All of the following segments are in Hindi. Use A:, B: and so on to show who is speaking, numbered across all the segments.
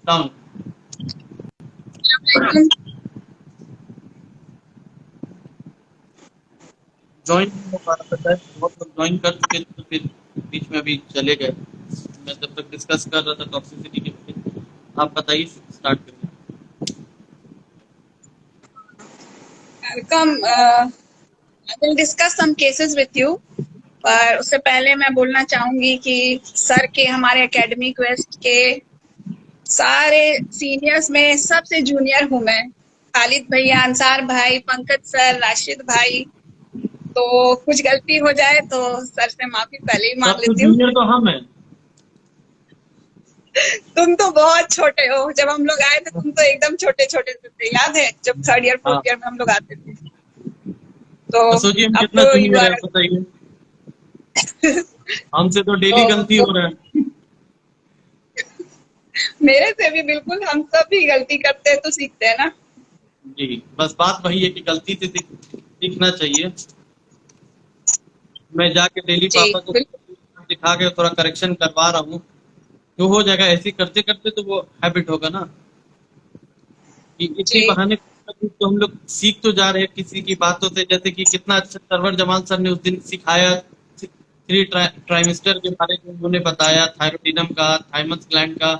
A: डाउन। ज्वाइन नहीं हो पा रहा था, बहुत लोग ज्वाइन कर चुके थे तो फिर बीच में अभी चले गए। मैं जब तक डिस्कस कर रहा था टॉक्सिसिटी के बारे में। आप बताइए, स्टार्ट करिए।
B: Welcome. I will discuss some cases with you, पर उससे पहले मैं बोलना चाहूंगी कि सर के हमारे एकेडमिक वेस्ट के सारे सीनियर्स में सबसे जूनियर हूं मैं। खालिद भैया, अंसार भाई, पंकज सर, राशिद भाई, तो कुछ गलती हो जाए तो सर से माफी पहले ही मांग
A: सबसे
B: लेती हूँ।
A: जूनियर तो हम हैं।
B: तुम तो बहुत छोटे हो, जब हम लोग आए थे तुम तो एकदम छोटे छोटे थे, याद है जब थर्ड ईयर
A: हाँ,
B: फोर्थ ईयर में हम लोग आते थे। तो
A: तो सोचिए हम
B: अब
A: कितना
B: तो यू
A: जूनियर है,
B: आर
A: बताइए। हमसे तो डेली गलती हो रहा है।
B: मेरे से भी बिल्कुल, हम सब भी गलती करते हैं तो सीखते हैं ना।
A: जी, बस बात वही है कि गलती से सीखना चाहिए। मैं जाके डेली
B: जी
A: पापा को दिखा के थोड़ा करेक्शन करवा रहा हूँ, तो हो जाएगा। ऐसे करते करते तो वो हैबिट होगा ना, कि इसी
B: जी
A: बहाने तो हम लोग सीख तो जा रहे हैं किसी की बातों से। जैसे कि कितना अच्छा सरवर जमाल सर ने उस दिन सिखाया, थ्री ट्राइमेस्टर के बारे में उन्होंने बताया, थायरोइडिनम का, थाइमस ग्लैंड का,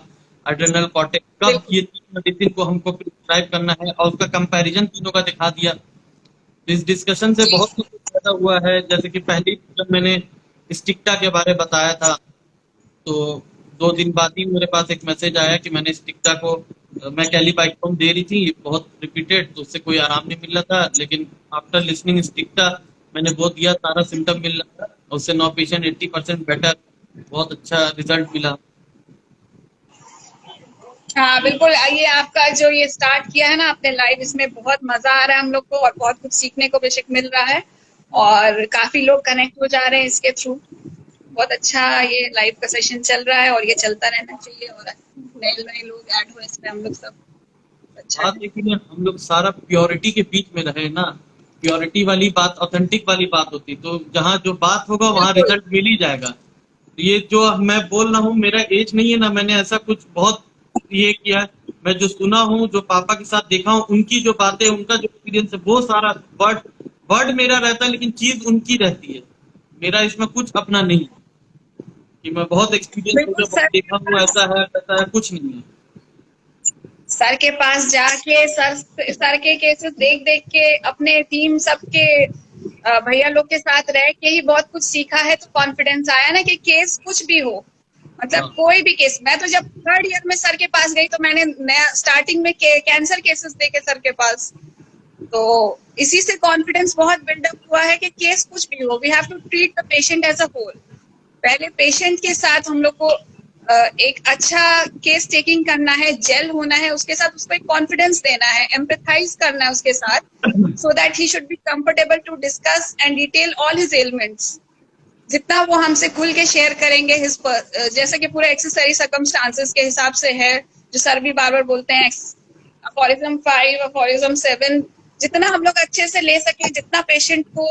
A: अड्रेनल कॉर्टेक्स, कब
B: बिल्कुल।
A: ये तीन मेडिसिन को हमको प्रिस्क्राइब करना है, और उसका कंपैरिजन तीनों का दिखा दिया। तो इस डिस्कशन से
B: जी
A: बहुत कुछ फायदा हुआ है। जैसे कि पहले जब मैंने स्टिक्टा के बारे में बताया था, तो 2 दिन बाद ही मेरे पास एक मैसेज आया कि मैंने स्टिक्टा को, मैं कैलिबाइटोम दे रही थी बहुत रिपीटेड, तो उससे कोई आराम नहीं मिल रहा था। लेकिन आफ्टर लिसनिंग स्टिक्टा मैंने वो दिया, सारा सिम्टम मिल रहा था। उससे 9 पेशेंट 80% बेटर, बहुत अच्छा रिजल्ट मिला।
B: हाँ बिल्कुल। ये आपका जो ये स्टार्ट किया है ना आपने लाइव, इसमें बहुत मजा आ रहा है हम लोग को और बहुत कुछ सीखने को बेशक मिल रहा है, और काफी लोग कनेक्ट हो जा रहे हैं इसके थ्रू। बहुत अच्छा ये लाइव का सेशन चल रहा है और ये चलता रहना चाहिए, और नए नए लोग ऐड हो इसमें, हम लोग सब अच्छा
A: बात
B: है।
A: है कि हम लोग सारा प्योरिटी के बीच में रहे ना, प्योरिटी वाली बात, ऑथेंटिक वाली बात होती, तो जहाँ जो बात होगा वहाँ
B: बिल्कुल।
A: रिजल्ट मिल ही जाएगा। ये जो मैं बोल रहा हूँ, मेरा एज नहीं है ना, मैंने ऐसा कुछ बहुत ये किया है। मैं जो सुना हूँ, जो पापा के साथ देखा हूँ, उनकी जो बातें, उनका जो एक्सपीरियंस है, वो सारा वर्ड वर्ड मेरा रहता है, लेकिन चीज उनकी रहती है। मेरा इसमें कुछ अपना नहीं है कि मैं बहुत एक्सपीरियंस हो
B: बिल्कुल
A: गया, बहुत देखा हूँ, ऐसा है वैसा है, कुछ नहीं है।
B: सर के पास जाके सर के केसेस देख देख के अपने टीम सबके भैया लोग के साथ रह के ही बहुत कुछ सीखा है, तो कॉन्फिडेंस आया ना कि केस कुछ भी हो, मतलब
A: हाँ,
B: कोई भी केस। मैं तो जब थर्ड ईयर में सर के पास गई तो मैंने नया स्टार्टिंग में कैंसर केसेस देखे सर के पास, तो इसी से कॉन्फिडेंस बहुत बिल्डअप हुआ है कि केस कुछ भी हो, we have to treat the patient as a whole. पहले पेशेंट के साथ हम लोग को एक अच्छा केस टेकिंग करना है, जेल होना है उसके साथ, उसको एक कॉन्फिडेंस देना है, एम्पैथाइज करना है उसके साथ, so that he should be comfortable to discuss and detail all his ailments। जितना वो हमसे खुल के शेयर करेंगे जैसे कि पूरे एक्सेसरी सर्कमस्टांसेस के हिसाब से है, जो सर भी बार बार बोलते हैं, अफोरिज्म 5, अफोरिज्म 7, जितना हम लोग अच्छे से ले सके, जितना पेशेंट को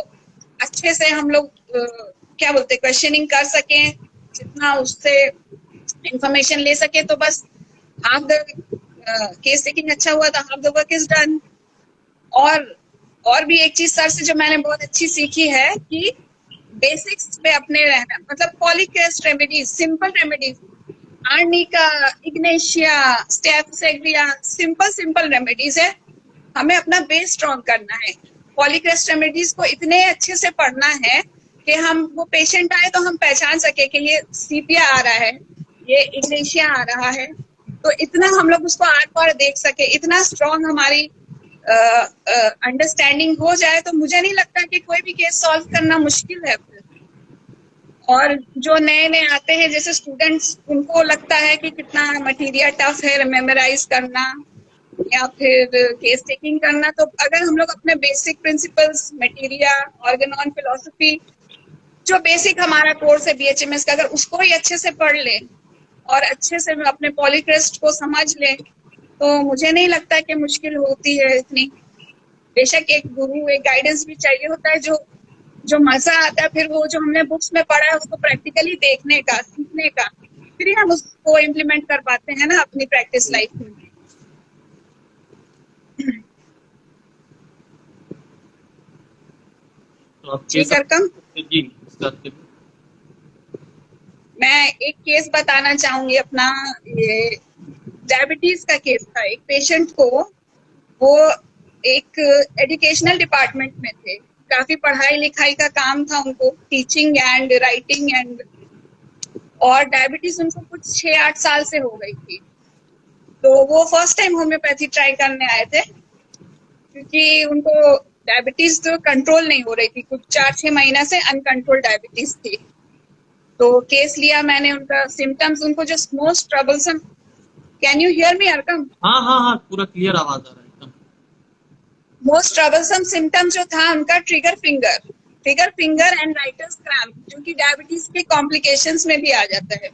B: अच्छे से हम लोग क्या बोलते हैं, क्वेश्चनिंग कर सकें, जितना उससे इंफॉर्मेशन ले सके, तो बस हाफ द केस टेकिंग अच्छा हुआ था, half the work is done. और भी एक चीज सर से जो मैंने बहुत अच्छी सीखी है कि बेसिक्स पे अपने रहना, मतलब polycrest remedies, simple remedies, arnica, ignatia, staphysagria, simple simple remedies है, हमें अपना बेस स्ट्रॉन्ग करना है। पॉलीक्रेस्ट रेमेडीज को इतने अच्छे से पढ़ना है कि हम, वो पेशेंट आए तो हम पहचान सके कि ये सीपिया आ रहा है, ये इग्नेशिया आ रहा है, तो इतना हम लोग उसको आर पार देख सके, इतना स्ट्रॉन्ग हमारी अंडरस्टैंडिंग हो जाए, तो मुझे नहीं लगता कि कोई भी केस सॉल्व करना मुश्किल है फिर। और जो नए नए आते हैं जैसे स्टूडेंट्स, उनको लगता है कि कितना मटेरियल टफ है मेमोराइज करना या फिर केस टेकिंग करना, तो अगर हम लोग अपने basic principles, material, Organon philosophy, जो बेसिक हमारा कोर्स है बीएचएमएस का, अगर उसको ही अच्छे से पढ़ ले और अच्छे से अपने पॉलीक्रेस्ट को समझ ले, तो मुझे नहीं लगता कि मुश्किल होती है इतनी। बेशक एक गुरु, एक गाइडेंस भी चाहिए होता है, जो जो मजा आता है फिर वो जो हमने बुक्स में पढ़ा है उसको प्रैक्टिकली देखने का, सीखने का। फिर ही हम उसको इम्प्लीमेंट कर पाते हैं ना अपनी प्रैक्टिस लाइफ में।
A: तो आप
B: जी
A: केस
B: करकम,
A: जी स्टार्ट करिए।
B: मैं एक केस बताना चाहूंगी अपना। ये डायबिटीज का केस था। एक पेशेंट को, वो एक एजुकेशनल डिपार्टमेंट में थे, काफी पढ़ाई लिखाई का काम था उनको, टीचिंग एंड राइटिंग एंड, और डायबिटीज उनको कुछ 6-8 साल से हो गई थी। तो वो फर्स्ट टाइम होम्योपैथी ट्राई करने आए थे, क्योंकि उनको डायबिटीज तो कंट्रोल नहीं हो रही थी, कुछ 4-6 महीना से अनकंट्रोल डायबिटीज थी। तो केस लिया मैंने, उनका सिम्टम्स, उनको जो most troublesome, can you hear me Arkham?
A: हाँ हाँ हाँ, पूरा क्लियर आवाज आ रहा है एकदम।
B: मोस्ट ट्रबलसम सिम्टम जो था उनका trigger finger and writers cramp, जो कि डायबिटीज के कॉम्प्लिकेशंस में भी आ जाता है।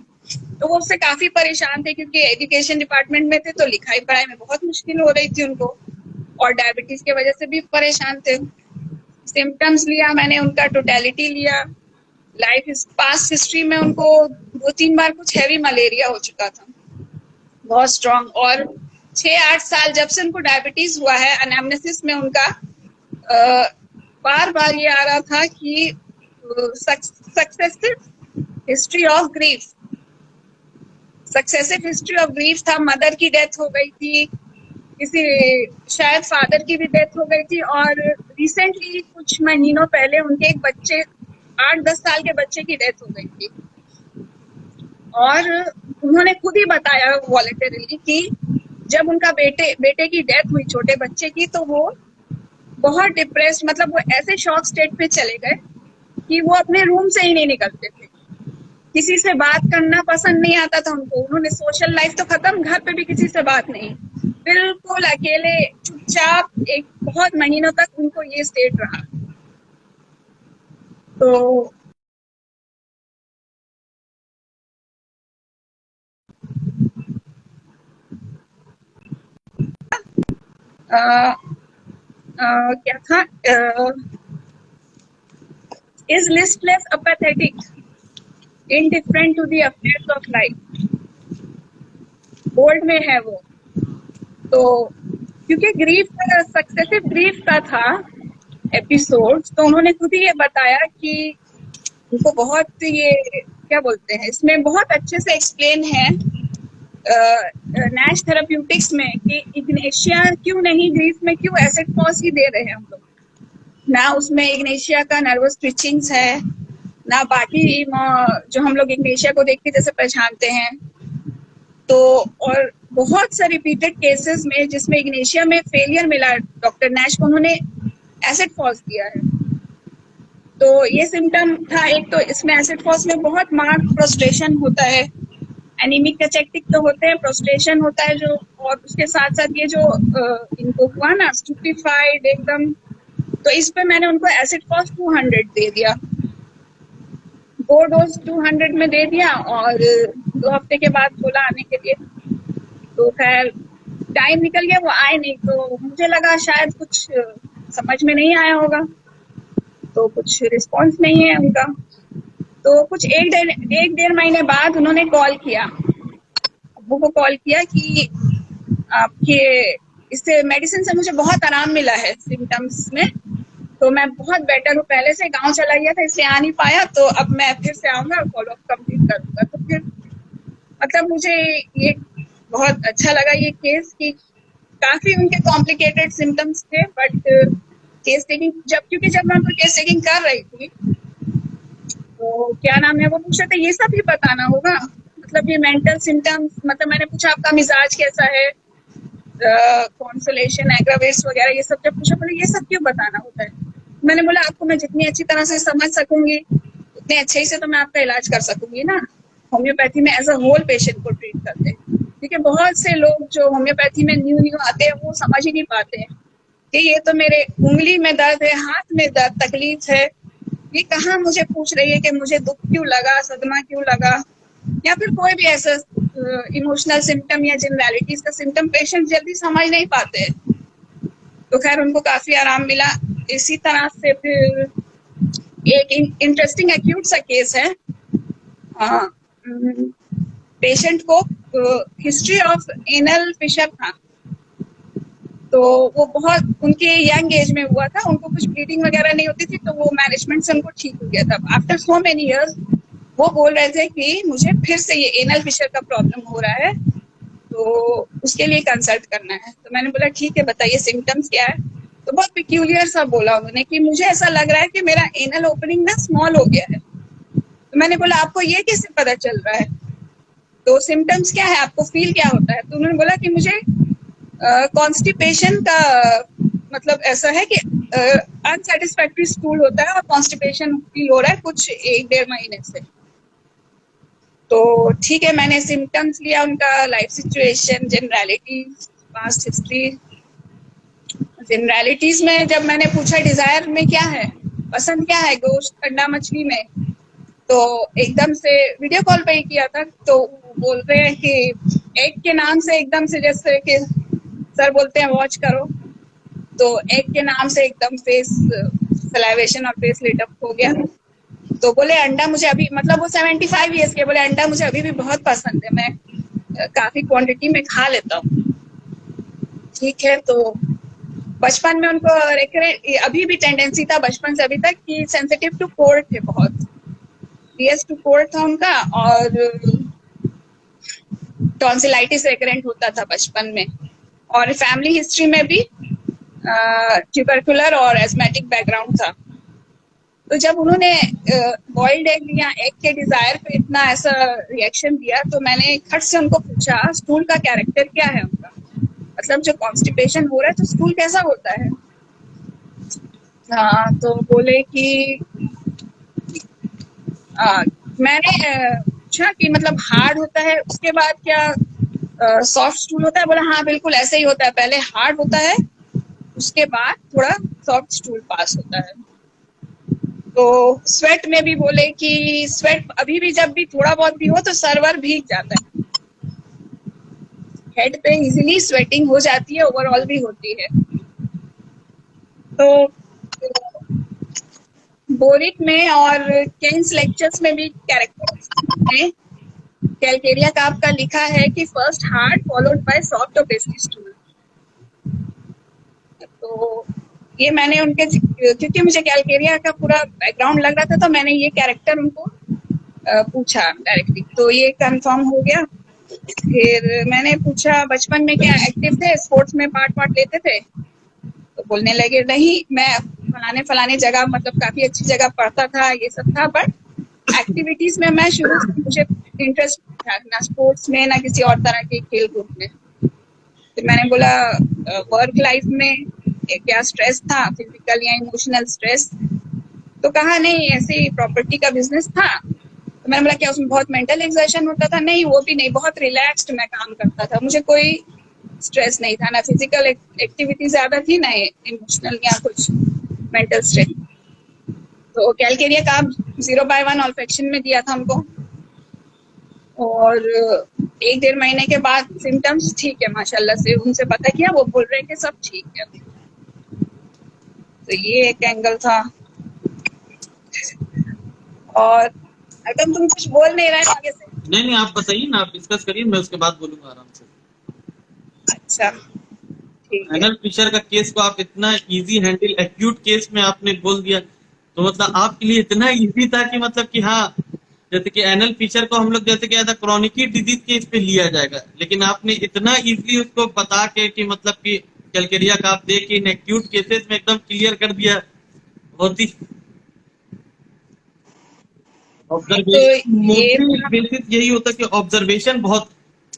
B: तो वो उससे काफी परेशान थे, क्योंकि एजुकेशन डिपार्टमेंट में थे, तो लिखाई पढ़ाई में बहुत मुश्किल हो रही थी उनको, और डायबिटीज की वजह से भी परेशान थे। सिम्टम्स लिया मैंने, उनका टोटलिटी लिया, लाइफ पास्ट हिस्ट्री में उनको 2-3 बार कुछ हैवी मलेरिया हो चुका था, बहुत स्ट्रांग, और 6-8 साल जब से उनको डायबिटीज हुआ है, एनाम्नेसिस में उनका बार बार ये आ रहा था कि successive history of grief, successive history of grief था। मदर की डेथ हो गई थी, किसी शायद फादर की भी डेथ हो गई थी, और रिसेंटली कुछ महीनों पहले उनके एक बच्चे, 8-10 साल के बच्चे की डेथ हो गई थी। और उन्होंने खुद ही बताया वॉलंटरली कि जब उनका बेटे की डेथ हुई, छोटे बच्चे की, तो वो बहुत डिप्रेस्ड, मतलब वो ऐसे शॉक स्टेट पे चले गए कि वो अपने रूम से ही नहीं निकलते थे, किसी से बात करना पसंद नहीं आता था उनको। उन्होंने सोशल लाइफ तो खत्म, घर पे भी किसी से बात नहीं, बिल्कुल अकेले चुपचाप, एक बहुत महीनों तक उनको ये स्टेट रहा। तो क्या था, is listless apathetic indifferent to the affairs of life, bold में है वो। तो क्योंकि ग्रीफ, सक्सेसिव ग्रीफ का था एपिसोड, तो उन्होंने खुद ही ये बताया कि उनको बहुत, ये क्या बोलते हैं, इसमें बहुत अच्छे से एक्सप्लेन है नैश थेराप्यूटिक्स में कि इग्नेशिया क्यों नहीं, ग्रीफ में क्यों एसिड फॉस ही दे रहे हैं हम लोग, ना उसमें इग्नेशिया का नर्वस ट्विचिंग्स है, ना बाकी जो हम लोग इग्नेशिया को देख के जैसे पहचानते हैं। तो और बहुत से रिपीटेड केसेस में जिसमें इग्नेशिया में फेलियर मिला डॉक्टर नैश को, उन्होंने एसिड फॉस दिया है। तो ये सिम्टम था एक, तो इसमें एसिड फॉस में बहुत मार्क्ड फ्रस्ट्रेशन होता है, एनीमिक कैचेक्टिक तो होते हैं, फ्रस्ट्रेशन होता है जो, और उसके साथ साथ ये जो इनको हुआ ना स्टूपिफाइड एकदम, तो इस पे मैंने उनको एसिड फॉस 200 दे दिया, 2 डोज 200 में दे दिया, और 2 हफ्ते के बाद बोला आने के लिए। तो खैर टाइम निकल गया, वो आए नहीं, तो मुझे लगा शायद कुछ समझ में नहीं आया होगा, तो कुछ रिस्पॉन्स नहीं है उनका। तो कुछ 1-1.5 महीने बाद उन्होंने कॉल किया, अब्बू को कॉल किया कि आपके इससे मेडिसिन से मुझे बहुत आराम मिला है सिम्टम्स में, तो मैं बहुत बेटर हूँ, पहले से गांव चला गया था इसलिए आ नहीं पाया, तो अब मैं फिर से आऊंगा, फॉलोअप कंप्लीट करूंगा। तो फिर मतलब मुझे ये बहुत अच्छा लगा ये केस, कि काफी उनके कॉम्प्लिकेटेड सिम्टम्स थे, बट केस टेकिंग क्योंकि जब मैं उनको केस टेकिंग कर रही थी, तो क्या नाम है, वो पूछ रहे थे ये सब भी बताना होगा, मतलब ये मेंटल सिम्टम्स, मतलब मैंने पूछा आपका मिजाज कैसा है, कॉन्सोलेशन, एग्रावेट्स वगैरह, ये सब जब पूछा, बोले ये सब क्यों बताना होता है। मैंने बोला आपको मैं जितनी अच्छी तरह से समझ सकूंगी उतने अच्छे ही से तो मैं आपका इलाज कर सकूंगी ना। होम्योपैथी में एज अ होल पेशेंट को ट्रीट करते हैं, क्योंकि बहुत से लोग जो होम्योपैथी में न्यू आते हैं वो समझ ही नहीं पाते हैं कि ये तो मेरे उंगली में दर्द है, हाथ में दर्द तकलीफ है, ये कहाँ मुझे पूछ रही है कि मुझे दुख क्यों लगा, सदमा क्यों लगा, या फिर कोई भी ऐसा इमोशनल सिम्टम या जनरलिटीज का सिम्टम पेशेंट जल्दी समझ नहीं पाते। तो खैर उनको काफी आराम मिला। इसी तरह से फिर एक इंटरेस्टिंग एक्यूट सा केस है, पेशेंट को हिस्ट्री ऑफ एनल फिशर था, तो वो बहुत उनके यंग एज में हुआ था, उनको कुछ ब्लीडिंग वगैरह नहीं होती थी, तो वो मैनेजमेंट से उनको ठीक हो गया था। आफ्टर सो मेनी इयर्स वो बोल रहे थे कि मुझे फिर से ये एनल फिशर का प्रॉब्लम हो रहा है, तो उसके लिए कंसल्ट करना है। तो मैंने बोला ठीक है, बताइए सिम्टम्स क्या है। तो बहुत पिक्यूलियर सा बोला उन्होंने कि मुझे ऐसा लग रहा है कि मेरा एनल ओपनिंग ना स्मॉल हो गया है। तो मैंने बोला आपको ये कैसे पता चल रहा है, तो सिम्टम्स क्या है, आपको फील क्या होता है। तो उन्होंने बोला कि मुझे कॉन्स्टिपेशन का मतलब ऐसा है कि अनसेटिस्फैक्टरी स्टूल होता है और कॉन्स्टिपेशन फील हो रहा है कुछ 1-1.5 महीने से। तो ठीक है, मैंने सिम्टम्स लिया उनका, life situation, generalities, past history. Generalities में जब मैंने पूछा डिजायर में क्या है, पसंद क्या है गोश्त, अंडा, मछली में, तो एकदम से वीडियो कॉल पे ही किया था, तो बोल रहे हैं कि एग के नाम से एकदम से, जैसे कि सर बोलते हैं वॉच करो, तो एग के नाम से एकदम फेस सलाइवेशन और फेस लिट अप हो गया। तो बोले अंडा मुझे अभी, मतलब वो 75 ईयर्स के, बोले अंडा मुझे अभी भी बहुत पसंद है, मैं काफी क्वांटिटी में खा लेता हूँ। ठीक है, तो बचपन में उनको अभी भी टेंडेंसी था बचपन से अभी तक कि सेंसिटिव टू कोल्ड थे बहुत, CS टू कोल्ड था उनका, और टॉन्सिलाइटिस रिकरेंट होता था बचपन में, और फैमिली हिस्ट्री में भी ट्यूबरकुलर और एस्मेटिक बैकग्राउंड था। तो जब उन्होंने बॉइल्ड एग या एग के डिजायर पे इतना ऐसा रिएक्शन दिया, तो मैंने खट से उनको पूछा स्टूल का कैरेक्टर क्या है उनका, मतलब जो कॉन्स्टिपेशन हो रहा है तो स्टूल कैसा होता है। हाँ, तो बोले कि मैंने पूछा कि मतलब हार्ड होता है उसके बाद क्या सॉफ्ट स्टूल होता है। बोला हाँ बिल्कुल ऐसे ही होता है, पहले हार्ड होता है उसके बाद थोड़ा सॉफ्ट स्टूल पास होता है। तो स्वेट में भी बोले कि स्वेट अभी भी जब भी थोड़ा बहुत भी हो तो सर्वर भीग जाता है, हेड पे इजीली स्वेटिंग हो जाती है, ओवरऑल भी होती है। तो बोरिक में और केन्स लेक्चर्स में भी कैरेक्टरिस्टिक्स में कैलकेरिया का आपका लिखा है कि first hard followed by soft और पेस्ट्री स्टूल। तो ये मैंने उनके, क्योंकि मुझे कैलकेरिया का पूरा बैकग्राउंड लग रहा था, तो मैंने ये कैरेक्टर उनको पूछा डायरेक्टली, तो ये कंफर्म हो गया। फिर मैंने पूछा बचपन में क्या एक्टिव थे, स्पोर्ट्स में पार्ट लेते थे, तो बोलने लगे नहीं मैं फलाने जगह, मतलब काफी अच्छी जगह पढ़ता था, ये सब था, बट एक्टिविटीज में मैं शुरू से मुझे इंटरेस्ट था, ना स्पोर्ट्स में ना किसी और तरह के खेल कूद में। तो मैंने बोला वर्क लाइफ में क्या स्ट्रेस था, फिजिकल या इमोशनल स्ट्रेस, तो कहा नहीं ऐसे ही प्रॉपर्टी का बिजनेस था। तो मैंने बोला क्या उसमें बहुत मेंटल एक्सर्शन होता था, नहीं वो भी नहीं, बहुत रिलैक्स्ड मैं काम करता था, मुझे कोई स्ट्रेस नहीं था, ना फिजिकल एक्टिविटी ज्यादा थी ना इमोशनल या कुछ मेंटल स्ट्रेस। तो कैलकेरिया का 0/1 ऑल्फेक्शन में दिया था हमको, और 1-1.5 महीने के बाद सिम्टम्स ठीक है माशाल्लाह से, उनसे पता किया, वो बोल रहे हैं कि सब ठीक है। तो ये एक एंगल था। और अगर तुम कुछ बोल नहीं रहे आगे से।
A: नहीं आप बताइए ना, आप डिस्कस करिए, मैं उसके बाद बोलूंगा आराम से।
B: अच्छा ठीक है।
A: एनल फिशर का केस को आप इतना इजी हैंडल, एक्यूट केस में आपने बोल दिया, तो मतलब आपके लिए इतना इजी था कि मतलब कि हाँ, जैसे कि एनल फिशर को हम लोग जैसे कि एज क्रॉनिक डिजीज के इस पे लिया जाएगा, लेकिन आपने इतना इजीली उसको बता के कि मतलब कि कैलकेरिया का आप देख के इन एक्यूट केसेस में एकदम क्लियर कर दिया। बहुत ही ऑब्जर्वेशन बेसिस यही होता है कि ऑब्जर्वेशन बहुत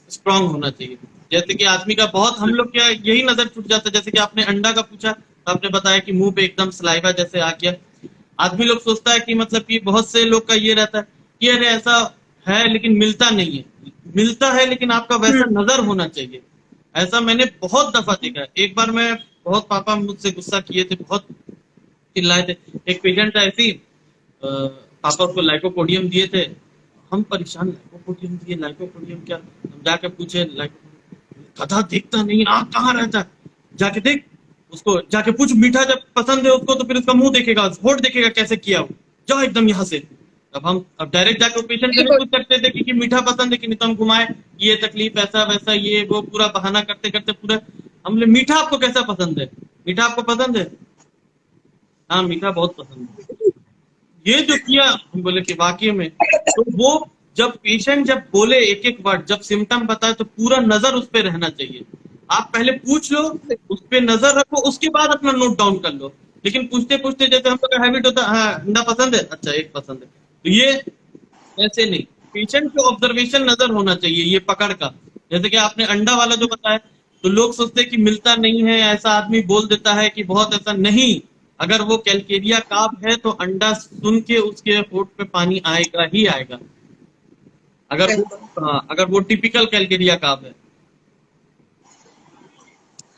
A: स्ट्रांग होना चाहिए। जैसे कि आदमी का बहुत, हम लोग क्या यही नजर छूट जाता है, जैसे कि आपने अंडा का पूछा तो आपने बताया कि मुंह पे एकदम सलाइवा जैसे आ गया। आदमी लोग सोचता है कि मतलब कि बहुत से लोग का ये रहता है कि अरे ऐसा है लेकिन मिलता नहीं है, मिलता है लेकिन आपका वैसा नजर होना चाहिए। ऐसा मैंने बहुत दफा देखा है। एक बार मैं बहुत, पापा मुझसे गुस्सा किए थे, बहुत चिल्लाए थे। एक पेशेंट ऐसी, पापा उसको लाइकोपोडियम दिए थे, हम परेशान, लाइकोपोडियम दिए, लाइकोपोडियम क्या, हम जाके पूछे गधा देखता नहीं, आँख कहाँ रहता है, जाके देख उसको, जाके पूछ, मीठा जब पसंद है उसको तो फिर उसका मुंह देखेगा, होठ देखेगा कैसे किया हो, जाओ एकदम यहाँ से। अब डायरेक्ट जाकर पेशेंट से नहीं
B: बिल्कुल।
A: पूछ सकते थे कि मीठा पसंद है कि नहीं, तो हम घुमाए ये तकलीफ ऐसा वैसा ये वो पूरा बहाना करते करते पूरा हमने मीठा आपको कैसा पसंद है, मीठा आपको पसंद है, हाँ मीठा बहुत पसंद है। ये जो किया हम बोले कि वाकई में, तो वो जब पेशेंट जब बोले एक एक वर्ड, जब सिम्टम बताए तो पूरा नजर उस पर रहना चाहिए। आप पहले पूछ लो, उस पर नजर रखो, उसके बाद अपना नोट डाउन कर लो। लेकिन पूछते पूछते जैसे हम लोग का हैबिट होता है, हाँ अंडा पसंद है, अच्छा एक पसंद है, तो ये ऐसे नहीं। पेशेंट को ऑब्जर्वेशन नजर होना चाहिए, ये पकड़ का। जैसे कि आपने अंडा वाला जो बताया, तो लोग सोचते हैं कि मिलता नहीं है, ऐसा आदमी बोल देता है कि बहुत ऐसा नहीं। अगर वो कैलकेरिया काफ है तो अंडा सुन के उसके होठ पे पानी आएगा ही आएगा, अगर वो
B: बिल्कुल।
A: हाँ, अगर वो टिपिकल कैलकेरिया काफ है।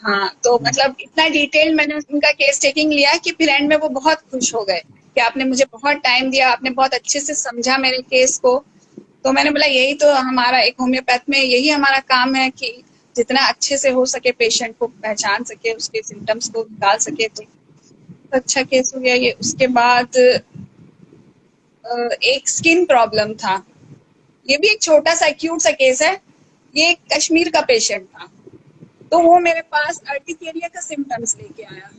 B: हाँ, तो मतलब इतना डिटेल मैंने उनका केस टेकिंग लिया कि फिर एंड में वो बहुत खुश हो गए कि आपने मुझे बहुत टाइम दिया, आपने बहुत अच्छे से समझा मेरे केस को। तो मैंने बोला यही तो हमारा एक होम्योपैथ में यही हमारा काम है कि जितना अच्छे से हो सके पेशेंट को पहचान सके, उसके सिम्टम्स को निकाल सके। तो अच्छा केस हो गया ये। उसके बाद एक स्किन प्रॉब्लम था, ये भी एक छोटा सा एक्यूट सा केस है। ये एक कश्मीर का पेशेंट था, तो वो मेरे पास अर्टिकेरिया का सिम्टम्स लेके आया।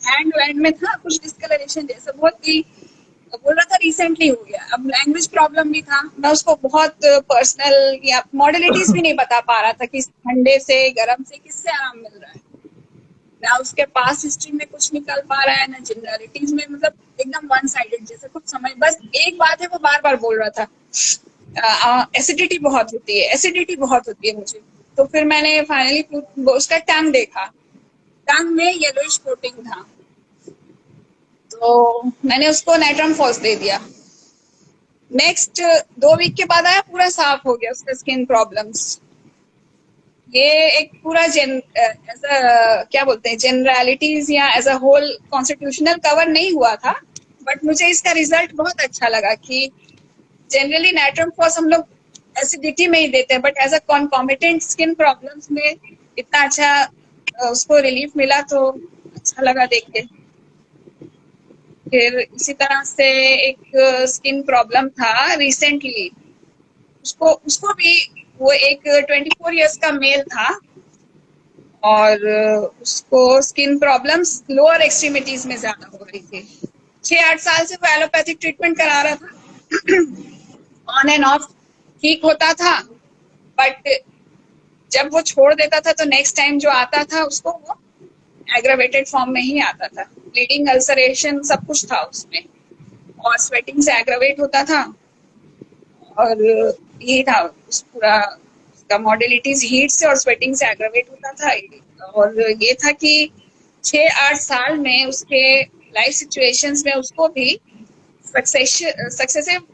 B: हैंड वैंड में था कुछ डिस्कलरेशन जैसा, बहुत ही बोल रहा था रिसेंटली हो गया। अब लैंग्वेज प्रॉब्लम भी था, मैं उसको बहुत पर्सनल या मॉडलिटीज भी नहीं बता पा रहा था कि ठंडे से गर्म से किससे आराम मिल रहा है, ना उसके पास हिस्ट्री में कुछ निकल पा रहा है, ना जनरलिटीज में, मतलब एकदम वन साइडेड जैसे कुछ समझ। बस एक बात है, वो बार बार बोल रहा था एसिडिटी बहुत होती है, एसिडिटी बहुत होती है मुझे। तो फिर मैंने फाइनली उसका टंग देखा, टंग में येलोइश कोटिंग था, तो मैंने उसको नाइट्रम फॉस दे दिया। नेक्स्ट 2 वीक के बाद आया, पूरा साफ हो गया उसका स्किन प्रॉब्लम्स। ये एक पूरा एज अ क्या बोलते हैं जनरलिटीज या as a whole constitutional cover नहीं हुआ था, बट मुझे इसका रिजल्ट बहुत अच्छा लगा कि जनरली नाइट्रम फॉस हम लोग एसिडिटी में ही देते हैं, but as a concomitant skin problems में इतना अच्छा उसको रिलीफ मिला, तो अच्छा लगा देख के। फिर इसी तरह से एक स्किन प्रॉब्लम था रिसेंटली, उसको उसको भी वो एक 24 इयर्स का मेल था, और उसको स्किन प्रॉब्लम्स लोअर एक्सट्रीमिटीज में ज्यादा हो रही थी। 6-8 साल से वो एलोपैथिक ट्रीटमेंट करा रहा था, ऑन एंड ऑफ ठीक होता था, बट जब वो छोड़ देता था तो नेक्स्ट टाइम जो आता था उसको वो एग्रावेटेड फॉर्म में ही आता था। ब्लीडिंग, अल्सरेशन सब कुछ था उसमें, और स्वेटिंग से एग्रावेट होता था। और यही था उस पूरा उसका मॉडलिटीज, हीट से और स्वेटिंग से एग्रावेट होता था। और ये था कि 6-8 साल में उसके लाइफ सिचुएशंस में उसको भी सक्सेसिव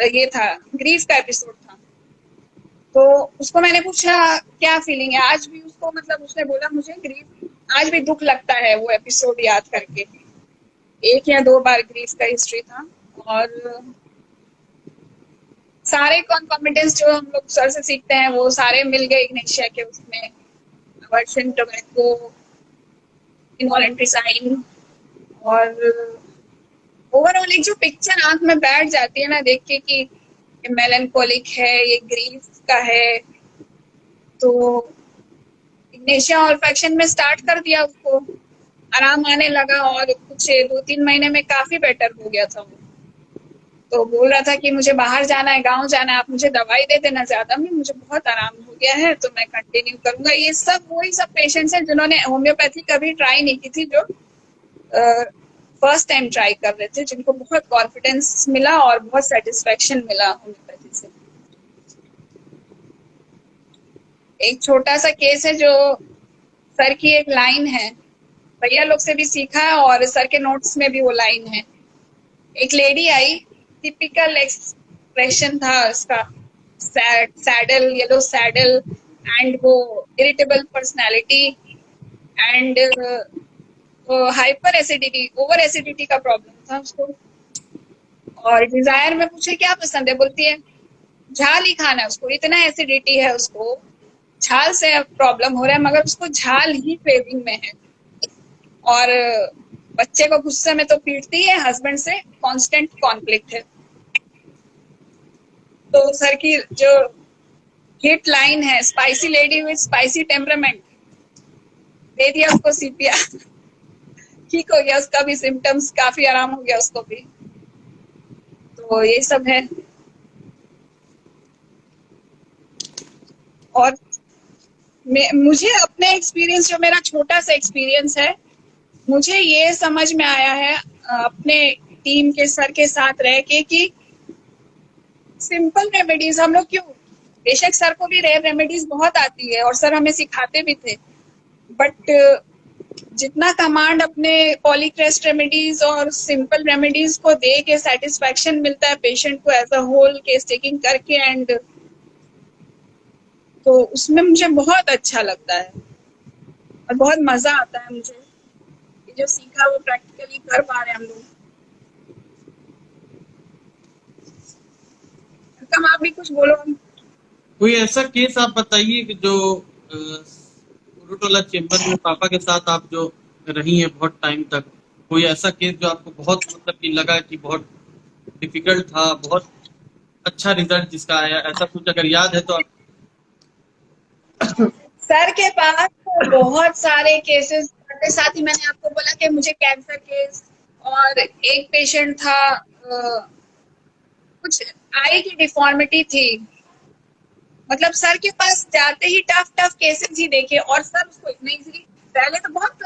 B: ये था, ग्रीफ का एपिसोड था। तो उसको मैंने पूछा क्या फीलिंग है आज भी उसको, मतलब उसने बोला मुझे ग्रीफ आज भी दुख लगता है वो एपिसोड याद करके। 1 या 2 बार ग्रीफ का हिस्ट्री था, और सारे कॉन्कॉमिटेंस जो हम लोग सर से सीखते हैं वो सारे मिल गए इग्नेशिया के उसमें, अवर्शन, टोबैको, इनवॉलंटरी साइन। और ओवरऑल एक जो पिक्चर आंख में बैठ जाती है ना देख के कि ये मेलनकोलिक है, ये ग्रीफ का है, तो इग्नेशिया ऑल्फैक्शन में स्टार्ट कर दिया उसको, आराम आने लगा, और कुछ 2-3 महीने में काफी बेटर हो गया था वो। तो बोल रहा था कि मुझे बाहर जाना है, गांव जाना है, आप मुझे दवाई दे देना ज्यादा में, मुझे बहुत आराम हो गया है, तो मैं कंटिन्यू करूंगा। ये सब वही सब पेशेंट्स हैं जिन्होंने होम्योपैथी कभी ट्राई नहीं की थी, जो फर्स्ट टाइम ट्राई कर रहे थे, जिनको बहुत कॉन्फिडेंस मिला और बहुत सेटिस्फेक्शन मिला होम्योपैथी से। एक छोटा सा केस है जो सर की एक लाइन है, भैया लोग से भी सीखा है और सर के नोट्स में भी वो लाइन है। एक लेडी आई, टिपिकल एक्सप्रेशन था उसका, सैडल, येलो सैडल, एंड वो irritable personality, and hyper acidity, over acidity का प्रॉब्लम था उसको। और डिजायर में पूछे क्या पसंद है, बोलती है झाल ही खाना है उसको, इतना एसिडिटी है उसको, झाल से प्रॉब्लम हो रहा है, मगर उसको झाल ही क्रेविंग में है। और बच्चे को गुस्से में तो पीटती है, हस्बैंड से कांस्टेंट कॉन्फ्लिक्ट है। तो सर की जो हिट लाइन है, spicy lady with spicy temperament, दे दिया उसको सीपीआर। ठीक हो गया, उसका भी सिम्टम्स काफी आराम हो गया उसको भी। तो ये सब है। और मुझे अपने एक्सपीरियंस, जो मेरा छोटा सा एक्सपीरियंस है, मुझे ये समझ में आया है अपने टीम के सर के साथ रह के कि सिंपल रेमेडीज हम लोग क्यों, बेशक सर को भी रेयर रेमेडीज बहुत आती है और सर हमें सिखाते भी थे, बट जितना कमांड अपने पॉलीक्रेस्ट रेमेडीज और सिंपल रेमेडीज को दे के सेटिस्फेक्शन मिलता है पेशेंट को as a whole case taking करके, एंड तो उसमें मुझे बहुत अच्छा लगता है और बहुत मजा आता है मुझे कि जो सीखा वो प्रैक्टिकली कर पा रहे हैं हम लोग। कम आप भी कुछ बोलो।
A: कोई ऐसा केस आप बताइए कि जो उरुटोला चेम्बर में पापा के साथ आप जो रही हैं बहुत टाइम तक, कोई ऐसा केस जो आपको बहुत मतलब कि लगा कि बहुत डिफिकल्ट था, बहुत अच्छा रिजल्ट जिसका आया, ऐसा कुछ अगर याद है तो आप।
B: सर के पास तो बहुत सारे केसेस, साथ ही मैंने आपको बोला कि मुझे कैंसर केस, और एक पेशेंट था कुछ आई की डिफॉर्मिटी थी, मतलब सर के पास जाते ही टफ टफ केसेस ही देखे, और सर उसको इतने इजीली, पहले तो बहुत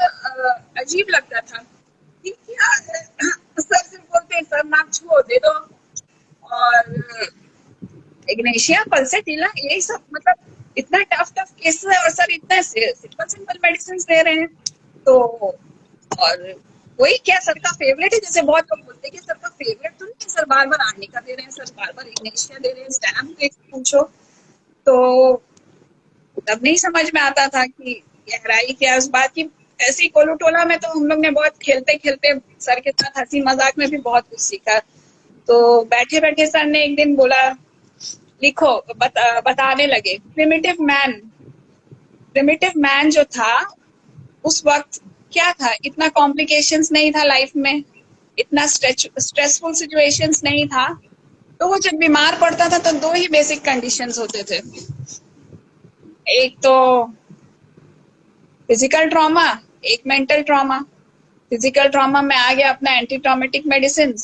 B: अजीब लगता था कि क्या सर सिर्फ बोलते सर नाक छुओ दे दो, और इग्नेशिया पल्सेटिला यही सब, मतलब इतना टफ टफ केसेस है और सर इतना सिंपल सिंपल मेडिसिन दे रहे हैं। तो और वही क्या सर का फेवरेट है, जैसे बहुत लोग बोलते हैं कि सर का फेवरेट तो नहीं है, सर बार बार आर्निका दे रहे हैं, सर बार बार इग्नेशिया दे रहे हैं, स्टैम्प पूछो। तो तब नहीं समझ में आता था कि गहराई क्या है उस बात की। ऐसे ही कोलूटोला में तो हम लोग ने बहुत खेलते खेलते सर के साथ हंसी मजाक में भी बहुत कुछ सीखा। तो बैठे बैठे सर ने एक दिन बोला लिखो, बताने लगे प्रिमिटिव मैन जो था उस वक्त क्या था, इतना कॉम्प्लिकेशंस नहीं था लाइफ में, इतना स्ट्रेसफुल सिचुएशंस नहीं था। तो वो जब बीमार पड़ता था तो दो ही बेसिक कंडीशंस होते थे, एक तो फिजिकल ट्रॉमा, एक मेंटल ट्रॉमा। फिजिकल ट्रॉमा में आ गया अपना एंटी ट्रॉमेटिक मेडिसिन,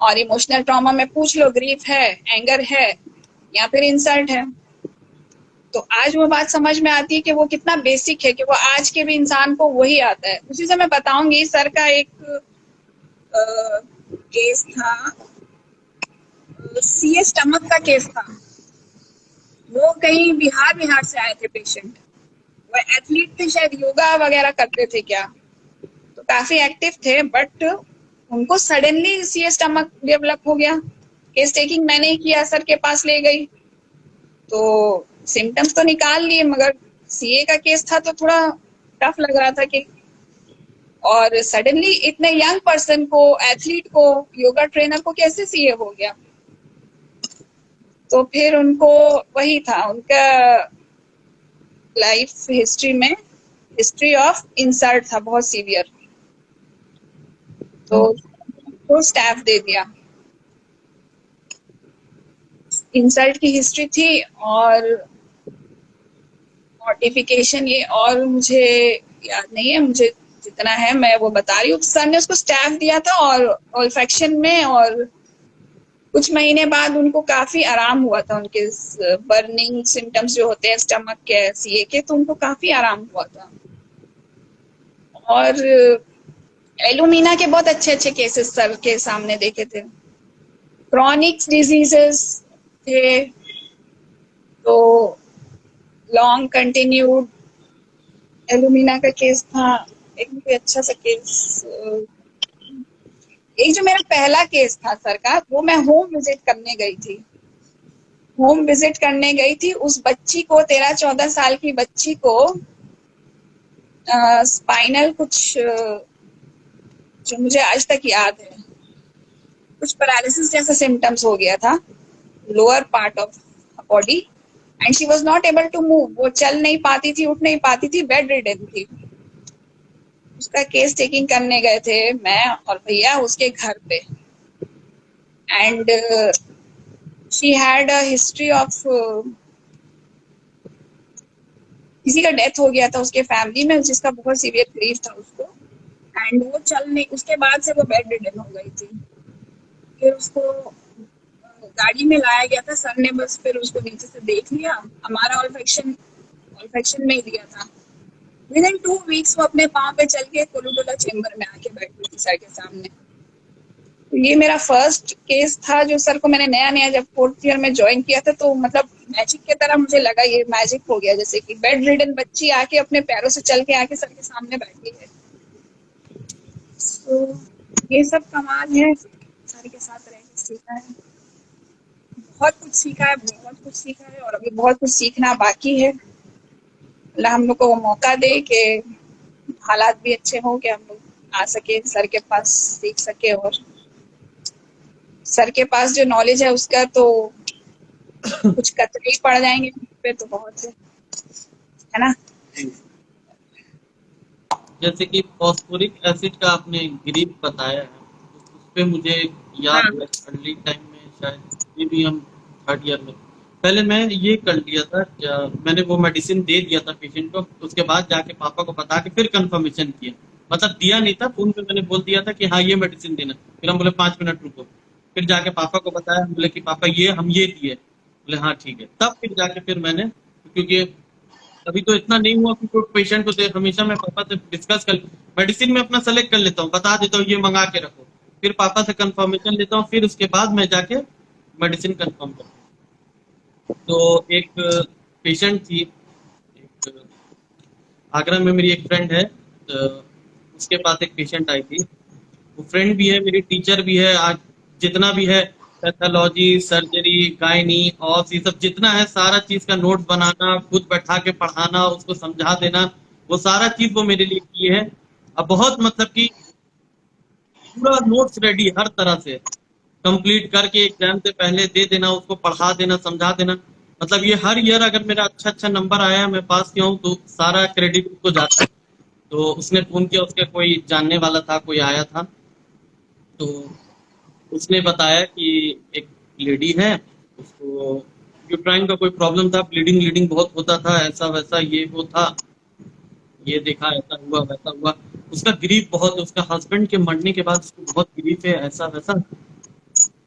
B: और इमोशनल ट्रॉमा में पूछ लो ग्रीफ है, एंगर है, या फिर इंसल्ट है। तो आज वो बात समझ में आती है कि वो कितना बेसिक है, कि वो आज के भी इंसान को वही आता है। उसी से मैं बताऊंगी, सर का एक केस था, सीए स्टमक का केस था। वो कहीं बिहार से आए थे पेशेंट, वो एथलीट थे शायद, योगा वगैरह करते थे क्या, तो काफी एक्टिव थे, बट उनको सडनली सीए स्टमक डेवलप हो गया। केस टेकिंग मैंने ही किया, सर के पास ले गई, तो सिम्टम्स तो निकाल लिए, मगर सीए का केस था तो थोड़ा टफ लग रहा था कि, और सडनली इतने यंग पर्सन को, एथलीट को, योगा ट्रेनर को कैसे सीए हो गया। तो फिर उनको वही था उनका लाइफ हिस्ट्री में, हिस्ट्री ऑफ इंसल्ट था बहुत सीवियर, तो स्टैफ दे दिया। इंसल्ट की हिस्ट्री थी और मॉडिफिकेशन ये, और मुझे याद नहीं है, मुझे जितना है मैं वो बता रही हूँ। सर ने उसको स्टैफ दिया था और ऑल्फेक्शन में, और कुछ महीने बाद उनको काफी आराम हुआ था, उनके बर्निंग सिम्टम्स जो होते हैं स्टमक के सीए के, तो उनको काफी आराम हुआ था। और एलुमिना के बहुत अच्छे अच्छे केसेस सर के सामने देखे थे। क्रॉनिक डिजीजेस थे, तो लॉन्ग कंटिन्यूड एलुमिना का केस था। एक भी अच्छा सा केस, एक जो मेरा पहला केस था सर का, वो मैं होम विजिट करने गई थी। उस बच्ची को, 13-14 साल की बच्ची को स्पाइनल कुछ, जो मुझे आज तक याद है, कुछ पैरालिसिस जैसा सिम्टम्स हो गया था lower part of body, and she was not able to move. वो चल नहीं पाती थी, उठ नहीं पाती थी, बेड रिडन थी। उसका केस टेकिंग करने गए थे मैं और भैया उसके घर पे, and she had a history of, किसी का डेथ हो गया था उसके फैमिली में जिसका बहुत सीवियर ग्रीफ था उसको, एंड वो चल नहीं, उसके बाद से वो बेड रिडन हो गई थी। फिर उसको गाड़ी में लाया गया था, सर ने बस फिर उसको नीचे से देख लिया, हमारा ऑल्फेक्शन में ही दिया था। विद इन 2 वीक्स वो अपने पाँव पे चल के कोलुडोला चेम्बर में आके बैठ गई थी सर के सामने। तो ये मेरा फर्स्ट केस था जो सर को मैंने नया नया जब 4th ईयर में ज्वाइन किया था, तो मतलब मैजिक की तरह मुझे लगा, ये मैजिक हो गया, जैसे कि बेड रिडन बच्ची आके अपने पैरों से चल के आके सर के सामने बैठी है। तो ये सब कमाल है, सर के साथ रह के सीखा है, बहुत कुछ सीखा है, बहुत कुछ सीखा है, और अभी बहुत कुछ सीखना बाकी है। अल्लाह हम लोग को वो मौका दे कि हालात भी अच्छे हो कि हम लोग आ सके सर के पास, सीख सके, और सर के पास जो नॉलेज है उसका तो कुछ कतरे ही पड़ जाएंगे पे, तो बहुत है ना।
A: जैसे कि फॉस्फोरिक एसिड का आपने ग्रीप बताया है, उस पे मुझे याद है अर्ली टाइम में, शायद ये भी हम 3rd ईयर में, पहले मैं ये कर लिया था क्या, मैंने वो मेडिसिन दे दिया था पेशेंट को, उसके बाद जाके पापा को बता के फिर कंफर्मेशन किया, मतलब दिया नहीं था फोन पे, मैंने बोल दिया था कि हाँ ये मेडिसिन देना, फिर हम बोले 5 मिनट रुको, फिर जाके पापा को बताया, हम बोले कि पापा ये हम ये दिए, बोले हाँ ठीक है, तब फिर जाके फिर मैंने, क्योंकि अभी तो इतना नहीं हुआ कि कोई पेशेंट को दे, हमेशा मैं पापा से डिस्कस कर, मेडिसिन में अपना सेलेक्ट कर लेता हूँ, बता देता हूँ ये मंगा के रखो, फिर पापा से कंफर्मेशन लेता हूँ, फिर उसके बाद मैं जाके मेडिसिन कंफर्म करता हूँ। तो एक पेशेंट थी, एक आगरा में मेरी एक फ्रेंड है, तो उसके पास एक पेशेंट आई थी, वो फ्रेंड भी है, मेरी टीचर भी है, आज जितना भी है पैथोलॉजी, सर्जरी, गायनी और ये सब जितना है, सारा चीज का नोट्स बनाना, खुद बैठा के पढ़ाना, उसको समझा देना, वो सारा चीज वो मेरे लिए की है। अब बहुत मतलब कि पूरा नोट्स रेडी हर तरह से कंप्लीट करके एग्जाम से पहले दे देना, उसको पढ़ा देना, समझा देना, मतलब ये हर ईयर अगर मेरा अच्छा अच्छा नंबर आया, मैं पास किया हूँ, तो सारा क्रेडिट उसको जाता है। तो उसने फोन किया, उसके कोई जानने वाला था, कोई आया था, तो उसने बताया कि एक लेडी है, उसको यूट्राइन का कोई प्रॉब्लम था, ब्लीडिंग ब्लीडिंग बहुत होता था, ऐसा वैसा ये वो था, ये देखा, ऐसा हुआ वैसा हुआ, उसका ग्रीफ बहुत, उसका हस्बैंड के मरने के बाद उसको बहुत ग्रीफ है, ऐसा वैसा,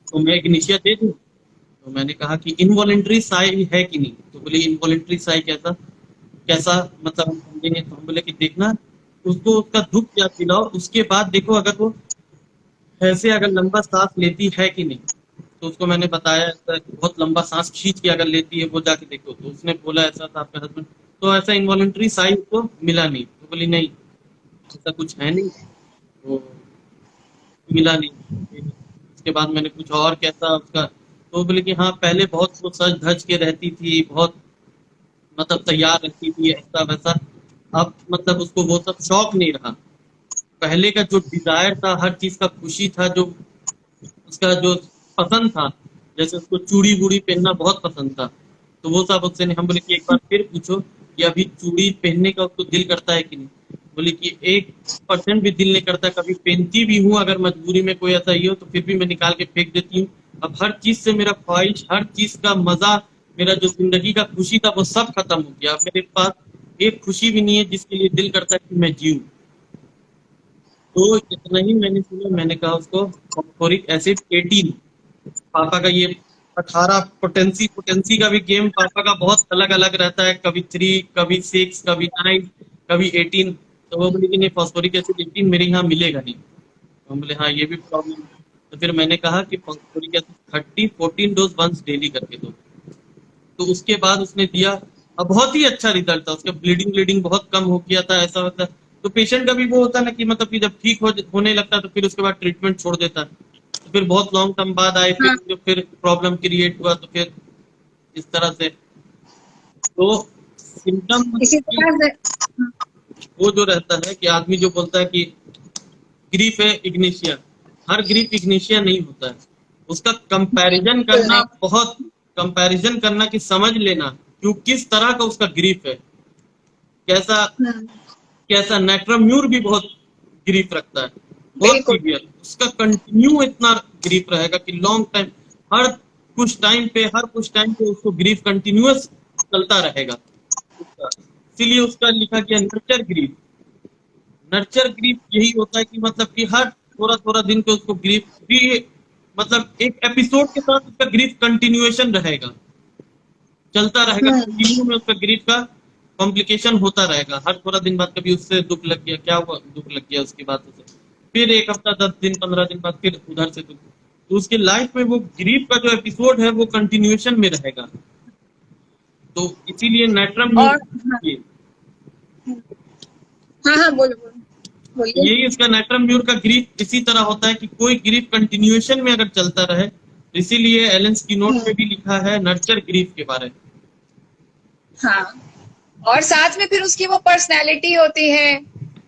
A: तो मैं इग्निशिया दे दूं, तो मैंने कहा कि इनवॉलेंट्री साई है कि नहीं, तो बोली इनवॉलेंट्री साई कैसा कैसा, मतलब हम समझेंगे, तो हम बोले कि देखना उसको उसका दुख क्या दिलाओ, उसके बाद देखो अगर वो ऐसे अगर लंबा सांस लेती है कि नहीं, तो उसको मैंने बताया ऐसा बहुत लंबा सांस खींच के अगर लेती है वो जाके देखो, तो उसने बोला ऐसा था आपका हस्बैंड, तो ऐसा इनवॉलेंट्री साई उसको मिला नहीं, तो बोली नहीं ऐसा कुछ है नहीं, तो मिला नहीं। उसके बाद मैंने कुछ और कैसा उसका, तो बोले कि हाँ पहले बहुत वो सज धज के रहती थी, बहुत मतलब तैयार रहती थी, ऐसा वैसा, अब मतलब उसको वो सब शौक नहीं रहा, पहले का जो डिजायर था, हर चीज का खुशी था, जो उसका जो पसंद था, जैसे उसको चूड़ी वूड़ी पहनना बहुत पसंद था, तो वो सब उससे नहीं, हम बोले कि एक बार फिर पूछो कि अभी चूड़ी पहनने का उसको दिल करता है कि नहीं, बोले कि 1% भी दिल नहीं करता, कभी पहनती भी हूँ अगर मजबूरी में कोई ऐसा ही हो, तो फिर भी मैं निकाल के फेंक देती हूँ, अब हर चीज से मेरा ख्वाहिश, हर चीज का मजा, मेरा जो जिंदगी का खुशी था वो सब खत्म हो गया, अब मेरे पास एक खुशी भी नहीं है जिसके लिए दिल करता है कि मैं जीऊं। तो इतना ही मैंने सुना, मैंने कहा उसको फॉस्फोरिक एसिड 18, पापा का ये 18 पोटेंसी पोटेंसी का भी गेम पापा का बहुत अलग अलग रहता है, कभी 3, कभी 6, कभी 9, कभी 18, तो वो बोले कि नहीं फॉस्फोरिक एसिड 18 मेरे यहाँ मिलेगा नहीं, तो हम बोले हाँ ये भी प्रॉब्लम, तो फिर मैंने कहा कि phosphoric acid 14 dose once daily करके दो, तो उसके बाद उसने दिया, अब बहुत ही अच्छा रिजल्ट था, उसका ब्लीडिंग ब्लीडिंग बहुत कम हो गया था, ऐसा होता, तो पेशेंट का भी वो होता है ना कि मतलब कि जब ठीक होने लगता है तो फिर उसके बाद ट्रीटमेंट छोड़ देता है, तो फिर बहुत लॉन्ग टर्म बाद आए, फिर
B: हाँ,
A: जो फिर प्रॉब्लम क्रिएट हुआ, तो फिर इस तरह से, तो सिम्टम
B: इसी
A: मतलब कि
B: तरह से
A: वो जो रहता है कि आदमी जो बोलता है कि ग्रीफ है इग्निशिया, हर ग्रीफ इग्निशिया नहीं होता है, उसका कंपैरिजन करना, बहुत कंपैरिजन करना कि समझ लेना कि किस तरह का उसका ग्रीफ है, कैसा कैसा, नेट्राम्यूर भी बहुत ग्रीफ रखता है, बहुत
B: बिल्कुल
A: सीवियर, उसका कंटिन्यू इतना ग्रीफ रहेगा कि लॉन्ग टाइम, हर हर कुछ टाइम पे उसको ग्रीफ कंटिन्यूअस चलता रहेगा। इसीलिए उसका लिखा गया नर्चर ग्रीफ। नर्चर ग्रीफ यही होता है कि मतलब कि हर थोड़ा थोड़ा दिन पे उसको ग्रीफ भी, मतलब एक एपिसोड के साथ उसका ग्रीफ कंटिन्यूएशन रहेगा, चलता रहेगा, कंटिन्यू में उसका ग्रीफ का कॉम्प्लिकेशन होता रहेगा। हर थोड़ा दिन बाद कभी उससे दुख लग गया, क्या हुआ, दुख लग गया उसकी बातों से, फिर एक हफ्ता 10 दिन 15 दिन बाद फिर उधर से दुख। तो उसके लाइफ में वो ग्रीफ का जो एपिसोड है वो कंटिन्यूएशन में रहेगा। तो इसीलिए नैट्रम
B: और हाँ हाँ बोलो बोलो बोलिए।
A: यही इसका नैट्रम म्यूर का ग्रीफ इसी तरह होता है कि कोई ग्रीफ कंटिन्यूएशन में अगर चलता रहे, इसीलिए एलन स्किनोट में भी लिखा है नर्चर ग्रीफ के बारे में।
B: हाँ, और साथ में फिर उसकी वो पर्सनैलिटी होती है,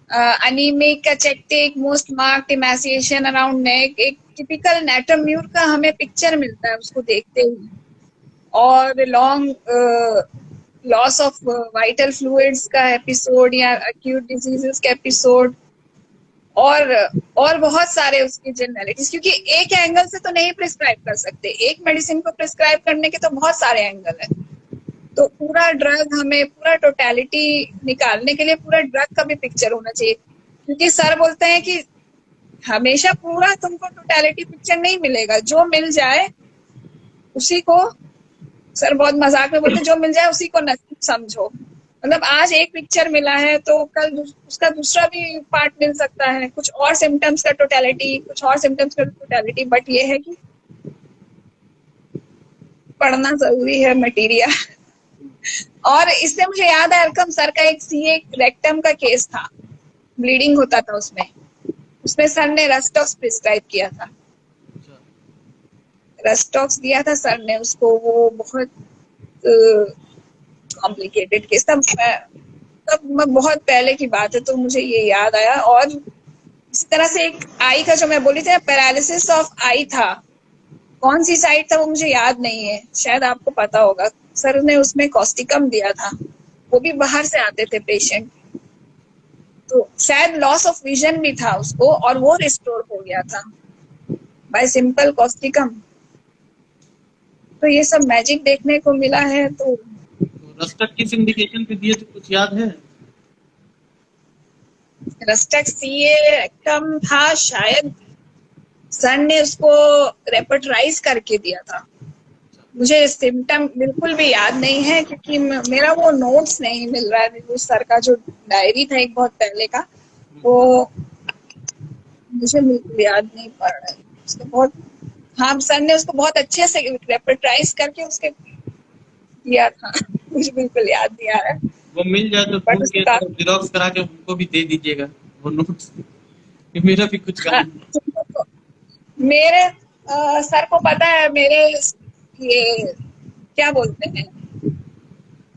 B: anaemic, cachectic, most marked emaciation around neck, एक टिपिकल नैट्रम म्यूर का हमें पिक्चर मिलता है उसको देखते ही। और long loss of vital fluids का एपिसोड या एक्यूट डिजीजेस का एपिसोड, और बहुत सारे उसकी जनरलिटीज, क्योंकि एक एंगल से तो नहीं प्रिस्क्राइब कर सकते, एक मेडिसिन को प्रिस्क्राइब करने के तो बहुत सारे एंगल है। तो पूरा ड्रग, हमें पूरा टोटलिटी निकालने के लिए पूरा ड्रग का भी पिक्चर होना चाहिए, क्योंकि सर बोलते हैं कि हमेशा पूरा तुमको टोटलिटी पिक्चर नहीं मिलेगा, जो मिल जाए उसी को, सर बहुत मजाक में बोलते हैं, जो मिल जाए उसी को नसीब समझो। मतलब आज एक पिक्चर मिला है तो कल उसका दूसरा भी पार्ट मिल सकता है, कुछ और सिम्टम्स का टोटलिटी, कुछ और सिम्टम्स का टोटलिटी। बट ये है कि पढ़ना जरूरी है मटेरियल। और इससे मुझे याद है अरकम सर का एक सीए रेक्टम का केस था, ब्लीडिंग होता था उसमें सर ने रस्टॉक्स प्रिस्क्राइब किया था, रस्टॉक्स दिया था सर ने उसको। वो बहुत कॉम्प्लिकेटेड केस था, तब बहुत पहले की बात है, तो मुझे ये याद आया। और इसी तरह से एक आई का जो मैं बोली थी, पैरालिसिस ऑफ आई था, कौन सी साइड था वो मुझे याद नहीं है, शायद आपको पता होगा। सर ने उसमें कॉस्टिकम दिया था, वो भी बाहर से आते थे पेशेंट, तो शायद लॉस ऑफ विजन भी था उसको, और वो रिस्टोर हो गया था बाय सिंपल कॉस्टिकम। तो ये सब मैजिक देखने को मिला है। तो
A: रस्टक किस इंडिकेशन पे दिए थे, कुछ याद है?
B: रस्टक सीए रेक्टम था शायद, सर ने उसको रेपर्टराइज करके दिया था। मुझे सिम्टम बिल्कुल भी याद नहीं है, क्योंकि मेरा वो नोट्स नहीं मिल रहा है। वो सर का जो डायरी था एक बहुत पहले का, वो मुझे बिल्कुल याद नहीं पड़ रहा है उसको। बहुत, हाँ, सर ने उसको बहुत अच्छे से रेपर्टराइज करके उसके दिया था। मुझे बिल्कुल याद नहीं आ रहा है।
A: वो मिल जाए तो फोन के जेरोक्स करा के उनको भी दे दीजिएगा वो नोट्स, मेरा भी कुछ काम है।
B: मेरे सर को पता है, मेरे ये क्या बोलते हैं,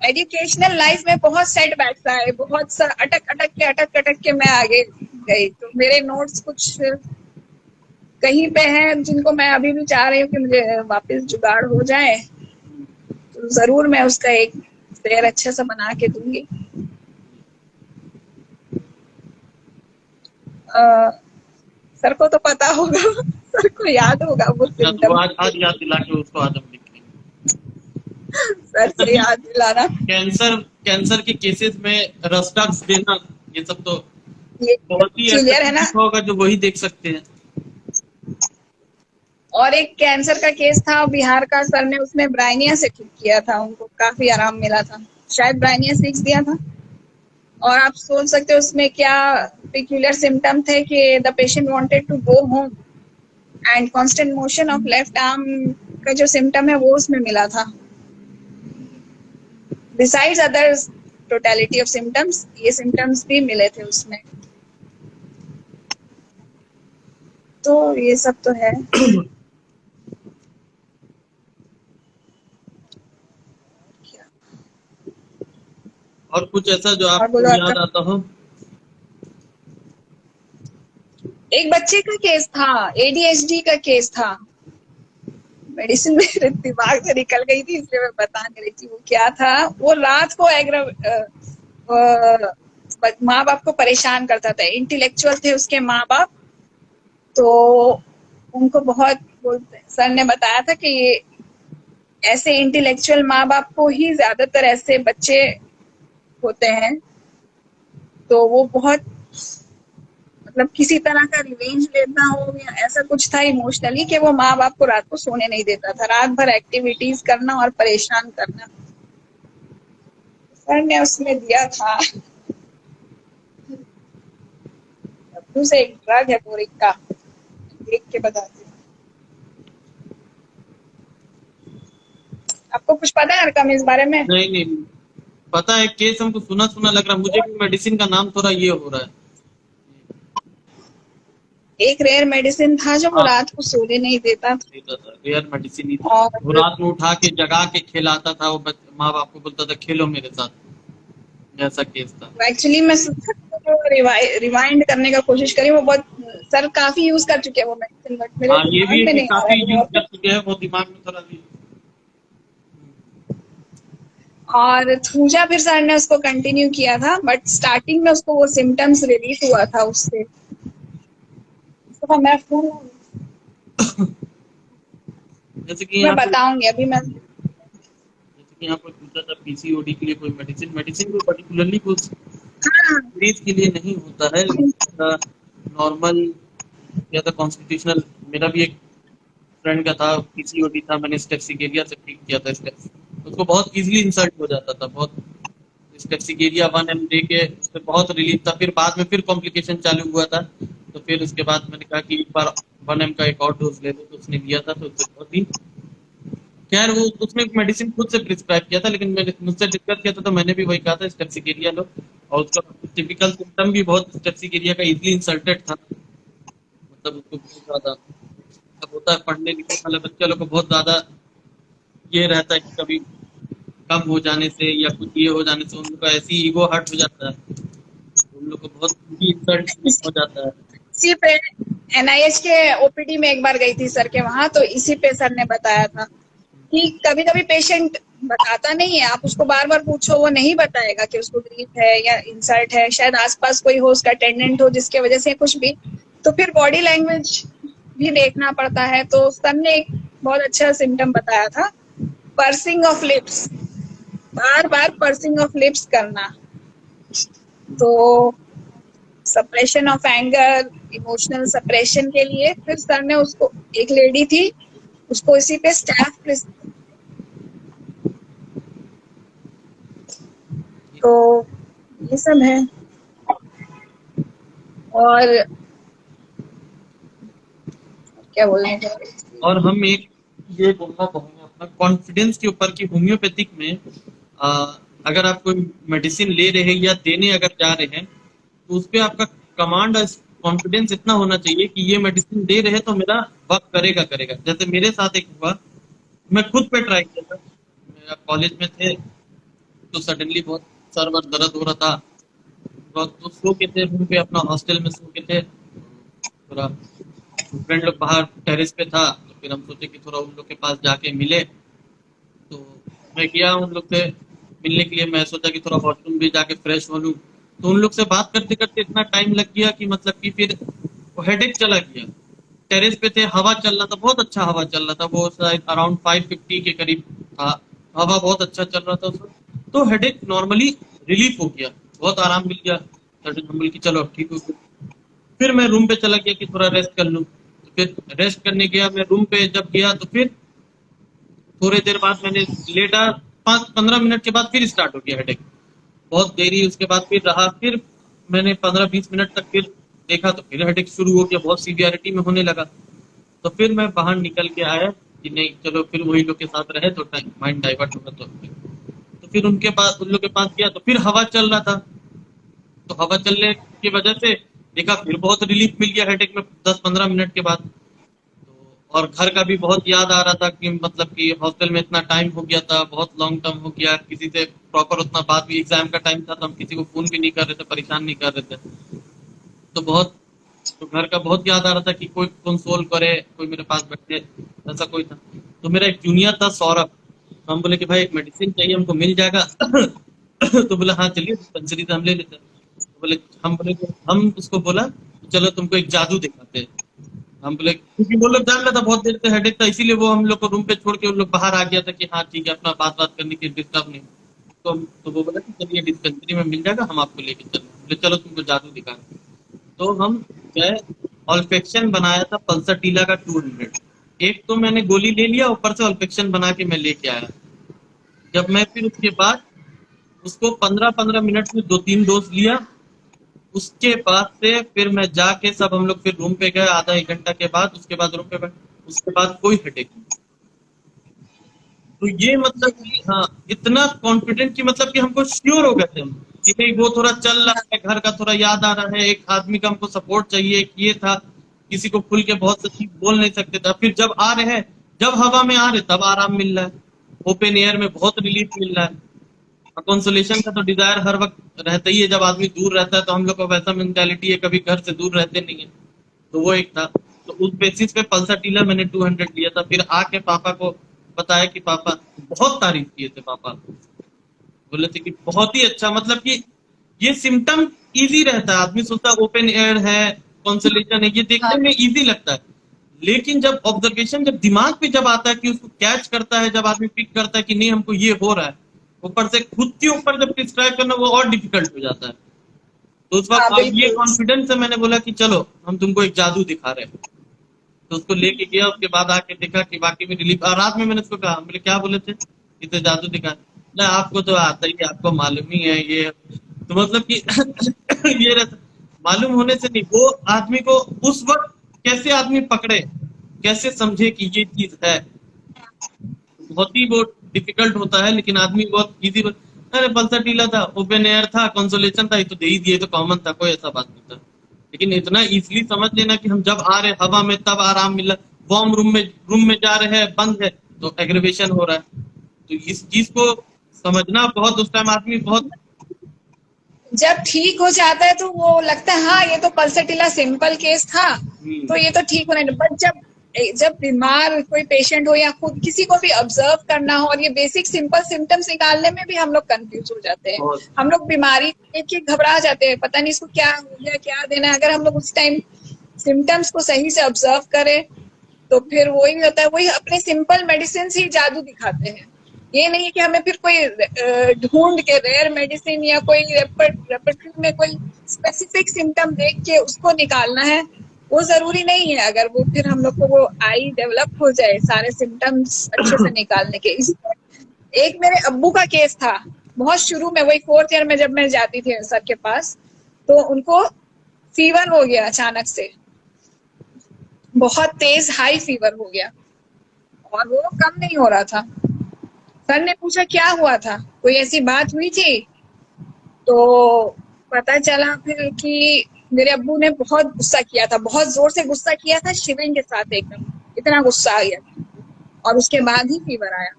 B: एजुकेशनल लाइफ में बहुत सेटबैक्स आए, बहुत सा अटक के मैं आगे गई। तो मेरे नोट्स कुछ कहीं पे हैं जिनको मैं अभी भी चाह रही हूँ कि मुझे वापस जुगाड़ हो जाए, तो जरूर मैं उसका एक शेयर अच्छे से बना के दूंगी। सर को तो पता होगा, सर को याद होगा वो
A: सिम्टम। आज याद दिला के उसको आज हम लिखेंगे।
B: सर से याद दिलाना।
A: कैंसर के केसेस में रस्टॉक्स देना, ये सब तो बहुत ही
B: क्लियर है ना,
A: होगा जो वही देख सकते हैं।
B: और एक कैंसर का केस था बिहार का, सर ने उसमें ब्राइनिया से ठीक किया था, उनको काफी आराम मिला था, शायद ब्राइनिया 6 दिया था। और आप सोच सकते हो उसमें क्या पेक्यूलियर सिम्टम थे कि the patient wanted to go home and constant motion of left arm का जो सिम्टम है वो उसमें मिला था। Besides other totality of symptoms, ये सिम्टम्स भी मिले थे उसमें। तो ये सब तो है।
A: और कुछ ऐसा जो आपको याद आता हो?
B: एक बच्चे का केस था, ADHD का केस था, मेडिसिन मेरे दिमाग से निकल गई थी इसलिए मैं बता नहीं रही थी वो क्या था। वो रात को माँ बाप को परेशान करता था, इंटेलेक्चुअल थे उसके माँ बाप, तो उनको बहुत सर ने बताया था कि ये ऐसे इंटेलेक्चुअल माँ बाप को ही ज्यादातर ऐसे बच्चे होते हैं, तो वो बहुत मतलब किसी तरह का रिवेंज लेता हो या ऐसा कुछ था इमोशनली कि वो माँ बाप को रात को सोने नहीं देता था, रात भर एक्टिविटीज करना और परेशान करना। सर ने उसमें दिया था डब्लू से एक ड्रग है बोरिक का, देख के बताती हूँ। आपको कुछ पता है रकम इस बारे में?
A: नहीं नहीं पता है, केस हमको सुना सुना लग रहा है, मुझे भी मेडिसिन का नाम थोड़ा ये हो रहा है।
B: एक रेयर मेडिसिन था जो वो
A: हाँ
B: रात को सोने नहीं देता था,
A: रेयर मेडिसिन ही था।
B: और
A: वो रात में उठा के जगा के खिलाता था, वो माँ बाप को बोलता था खेलो मेरे साथ, ऐसा केस था।
B: एक्चुअली मैं रिवाइंड करने का कोशिश करी, वो बहुत सर काफी यूज कर चुके हैं वो मेडिसिन, बट मेरे
A: हाँ ये भी
B: दिमाग
A: है
B: में
A: कि
B: नहीं आ रहा
A: काफी
B: है
A: यूज
B: वो।
A: कर चुके हैं, वो दिमाग में थोड़ा भी।
B: और थूजा फिर सर ने उसको कंटिन्यू किया था, बट स्टार्टिंग में उसको वो सिम्टम्स रिलीफ हुआ था उससे। तो मैं फोन
A: जैसे कि
B: मैं
A: यहाँ पे
B: बताऊंगी अभी मैं।
A: पूछा था पीसीओडी के लिए कोई मेडिसिन, मेडिसिन कोई पर्टिकुलरली कुछ
B: हाँ,
A: मरीज के लिए नहीं होता है, नॉर्मल या तो कॉन्स्टिट्यूशनल। मेरा भी एक फ्रेंड का था, पीसीओडी था, मैंने स्टेप्सिकेरिया से ठीक किया था। स्टेप्स उसको बहुत इजीली इंसल्ट हो जाता था, बहुत। स्टेप्सिकेरिया 1 दे के उससे बहुत रिलीफ था। फिर बाद में फिर कॉम्प्लिकेशन चालू हुआ था, तो फिर उसके बाद मैंने कहा कि एक बार 1 का एक और डोज ले लो, तो उसने लिया था, तो उससे बहुत ही खैर वो उसने मेडिसिन खुद से प्रिस्क्राइब किया था, लेकिन मैंने मुझसे डिस्कस किया था तो मैंने भी वही कहा था स्टेप्सिकेरिया लो। और उसका टिपिकल सिम्टम भी बहुत स्टेप्सिकेरिया का इजीली इंसल्टेड था, मतलब उसको बहुत ज्यादा अब होता है पढ़ने लिखने वाले बच्चे लोग को बहुत ज्यादा ये रहता है कि कभी कम हो जाने से या कुछ ये हो जाने से उनको ऐसी ईगो हर्ट हो जाता है, उन लोग को बहुत इंसल्ट हो जाता है।
B: इसी पे एनआईएच के ओपीडी में एक बार गई थी सर के वहां, तो इसी पे सर ने बताया था कि कभी कभी पेशेंट बताता नहीं है, आप उसको बार बार पूछो वो नहीं बताएगा कि उसको ग्रीफ है या इंसल्ट है, शायद आसपास कोई हो उसका अटेंडेंट हो जिसके वजह से कुछ भी, तो फिर बॉडी लैंग्वेज भी देखना पड़ता है। तो सर ने एक बहुत अच्छा सिम्टम बताया था, pursuing of lips, bar bar pursuing of lips करना। तो suppression of anger, emotional suppression के लिए फिर सर ने उसको, एक लेडी थी उसको इसी पे स्टैफ, तो ये सब है। और क्या बोलने का,
A: और हम एक ये बोलना चाहेंगे अपना कॉन्फिडेंस के ऊपर कि होम्योपैथिक में आ, अगर आप कोई मेडिसिन ले रहे हैं या देने अगर जा रहे हैं, तो उस पर आपका कमांड कॉन्फिडेंस इतना होना चाहिए कि ये मेडिसिन दे रहे हैं तो मेरा वर्क करेगा करेगा। जैसे मेरे साथ एक हुआ, मैं खुद पे ट्राई किया था, मेरा कॉलेज में थे तो सडनली बहुत सर वर दर्द हो रहा था, बहुत तो सो के थे रूम पे, अपना हॉस्टल में सो के थे थोड़ा। फ्रेंड लोग बाहर टेरेस पे था, तो फिर हम सोचे कि थोड़ा उन लोग के पास जाके मिले, तो मैं गया उन लोग से मिलने के लिए। मैं सोचा कि थोड़ा वॉशरूम भी जाके फ्रेश हो लूँ, तो उन लोग से बात करते करते इतना टाइम लग गया कि मतलब कि फिर वो हेडेक चला गया। टेरेस पे थे, हवा चल रहा था, बहुत अच्छा हवा चल रहा था, वो शायद अराउंड 550 के करीब था, हवा बहुत अच्छा चल रहा था उसमें, तो हेडेक नॉर्मली रिलीफ हो गया, बहुत आराम मिल गया। हम बोले कि चलो अब ठीक हो गया। फिर मैं रूम पे चला गया कि थोड़ा रेस्ट कर लूँ, तो फिर रेस्ट करने गया मैं रूम पे, जब गया तो फिर थोड़ी देर बाद मैंने लेटा, 5-15 मिनट के बाद फिर स्टार्ट हो गया हेडेक, बहुत देरी उसके बाद फिर रहा। फिर मैंने 15-20 मिनट तक फिर देखा तो फिर हेडेक शुरू हो गया, बहुत सीवियरिटी में होने लगा। तो फिर मैं बाहर निकल के आया कि नहीं चलो फिर वही लोग के साथ रहे तो माइंड डाइवर्ट होगा, तो फिर उनके पास उन लोग के पास गया तो फिर हवा चल रहा था, तो हवा चलने की वजह से देखा फिर बहुत रिलीफ मिल गया हेडेक में 10-15 मिनट के बाद। तो और घर का भी बहुत याद आ रहा था कि मतलब कि हॉस्टल में इतना टाइम हो गया था, बहुत लॉन्ग टर्म हो गया, किसी से प्रॉपर उतना बात भी, एग्जाम का टाइम था तो हम किसी को फोन भी नहीं कर रहे थे, परेशान नहीं कर रहे थे, तो बहुत, तो घर का बहुत याद आ रहा था कि कोई कंसोल करे, कोई मेरे पास बैठे, ऐसा कोई था। तो मेरा एक जूनियर था सौरभ, हम बोले कि भाई एक मेडिसिन चाहिए हमको, मिल जाएगा? तो बोला हाँ चलिए डिस्पेंसरी से हम ले लेते हैं। तो बोले हम बोले कि हम उसको बोला चलो तुमको एक जादू दिखाते हैं। हम बोले क्योंकि वो लोग जान रहा था बहुत देर से हेडेक था, इसीलिए वो हम लोग को रूम पे छोड़ के उन लोग बाहर आ गया था कि हाँ ठीक है, अपना बात बात करने की डिस्टर्ब नहीं। तो वो बोला कि चलिए डिस्पेंसरी में मिल जाएगा, हम आपको लेके चल रहे हैं। बोले चलो तुमको जादू दिखा। तो हम गए, ऑल्फेक्शन बनाया था पल्सर टीला का 200। एक तो मैंने गोली ले लिया, ऊपर से ऑल्फेक्शन बना के मैं लेके आया। जब मैं फिर उसके बाद उसको 15-15 मिनट में 2-3 डोज लिया। उसके बाद से फिर मैं जाके सब हम लोग फिर रूम पे गए, आधा 1 घंटा के बाद उसके बाद रूम पे बैठ, उसके बाद कोई हेडेक नहीं। तो ये मतलब कि हाँ, इतना कॉन्फिडेंट कि मतलब कि हमको श्योर हो गए थे हम कि नहीं वो थोड़ा चल रहा है, घर का थोड़ा याद आ रहा है, एक आदमी का हमको सपोर्ट चाहिए, एक ये था, किसी को खुल के बहुत सी चीज बोल नहीं सकते थे। फिर जब आ रहे हैं, जब हवा में आ रहे तब आराम मिल रहा है, ओपन एयर में बहुत रिलीफ मिल रहा है। कंसोलेशन का तो डिजायर हर वक्त रहता ही है, जब आदमी दूर रहता है तो हम लोग का वैसा मेंटालिटी है, कभी घर से दूर रहते नहीं है। तो वो एक था। तो उस बेसिस पे पल्सर टीला मैंने 200 लिया था। फिर आके पापा को बताया कि पापा, बहुत तारीफ किए थे पापा, बोले थे कि बहुत ही अच्छा, मतलब कि ये सिम्टम इजी रहता है, आदमी सोचता है ओपन एयर है, कंसोलेशन है, ये देखने में इजी लगता है। लेकिन जब ऑब्जर्वेशन, जब दिमाग पे जब आता है कि उसको कैच करता है, जब आदमी पिक करता है कि नहीं हमको ये हो रहा है, ऊपर से खुद के ऊपर जब प्रिस्क्राइब करना, वो और डिफिकल्ट हो जाता है। तो उस
B: हाँ
A: वक्त ये
B: बिल्कुल।
A: कॉन्फिडेंस से मैंने बोला कि चलो हम तुमको एक जादू दिखा रहे हैं। तो उसको लेके गया, उसके बाद आके देखा कि वाकई में रिलीफ। और रात में मैंने उसको कहा, बोले क्या बोले थे कि तो जादू दिखा। ना आपको तो आता ही है, आपको मालूम ही है ये। तो मतलब कि ये रहता, मालूम होने से नहीं, वो आदमी को उस वक्त कैसे आदमी पकड़े, कैसे समझे कि ये चीज है, बहुत ही वो डिफिकल्ट होता है। लेकिन आदमी बहुत इजी, अरे पल्सर टीला था, ओपन एयर था, कंसोलेशन था, ये तो दे ही दिए, तो कॉमन था, कोई ऐसा बात नहीं था। लेकिन इतना इजीली समझ लेना कि हम जब आ रहे हवा में तब आराम मिला, वार्म रूम में जा रहे हैं बंद है तो एग्रीवेशन हो रहा है। तो इस चीज को समझना बहुत, उस टाइम आदमी बहुत
B: जब ठीक हो जाता है तो वो लगता है हाँ ये तो पल्सर सिंपल केस था, तो ये तो ठीक होना है। बट जब जब बीमार कोई पेशेंट हो या खुद किसी को भी ऑब्जर्व करना हो, और ये बेसिक सिंपल सिम्टम्स निकालने में भी हम लोग कंफ्यूज हो जाते हैं।
A: बहुत
B: हम लोग बीमारी देख के घबरा जाते हैं, पता नहीं इसको क्या हो गया, क्या देना है। अगर हम लोग उस टाइम सिम्टम्स को सही से ऑब्जर्व करें तो फिर वही होता है, वही अपने सिंपल मेडिसिन ही जादू दिखाते हैं। ये नहीं है कि हमें फिर कोई ढूंढ के रेयर मेडिसिन या कोई रेपर्टरी में कोई स्पेसिफिक सिम्टम देख के उसको निकालना है, वो जरूरी नहीं है। अगर वो फिर हम लोग को वो आई डेवलप हो जाए सारे सिम्टम्स अच्छे से निकालने के। इसी एक मेरे अब्बू का केस था, बहुत शुरू में, वही 4th ईयर में जब मैं जाती थी सर के पास, तो उनको फीवर हो गया अचानक से, बहुत तेज हाई फीवर हो गया और वो कम नहीं हो रहा था। सर ने पूछा क्या हुआ था, कोई ऐसी बात हुई थी? तो पता चला फिर कि मेरे अब्बू ने बहुत गुस्सा किया था, बहुत जोर से गुस्सा किया था, शिवरिंग के साथ एकदम, इतना गुस्सा आ गया और उसके बाद ही फीवर आया।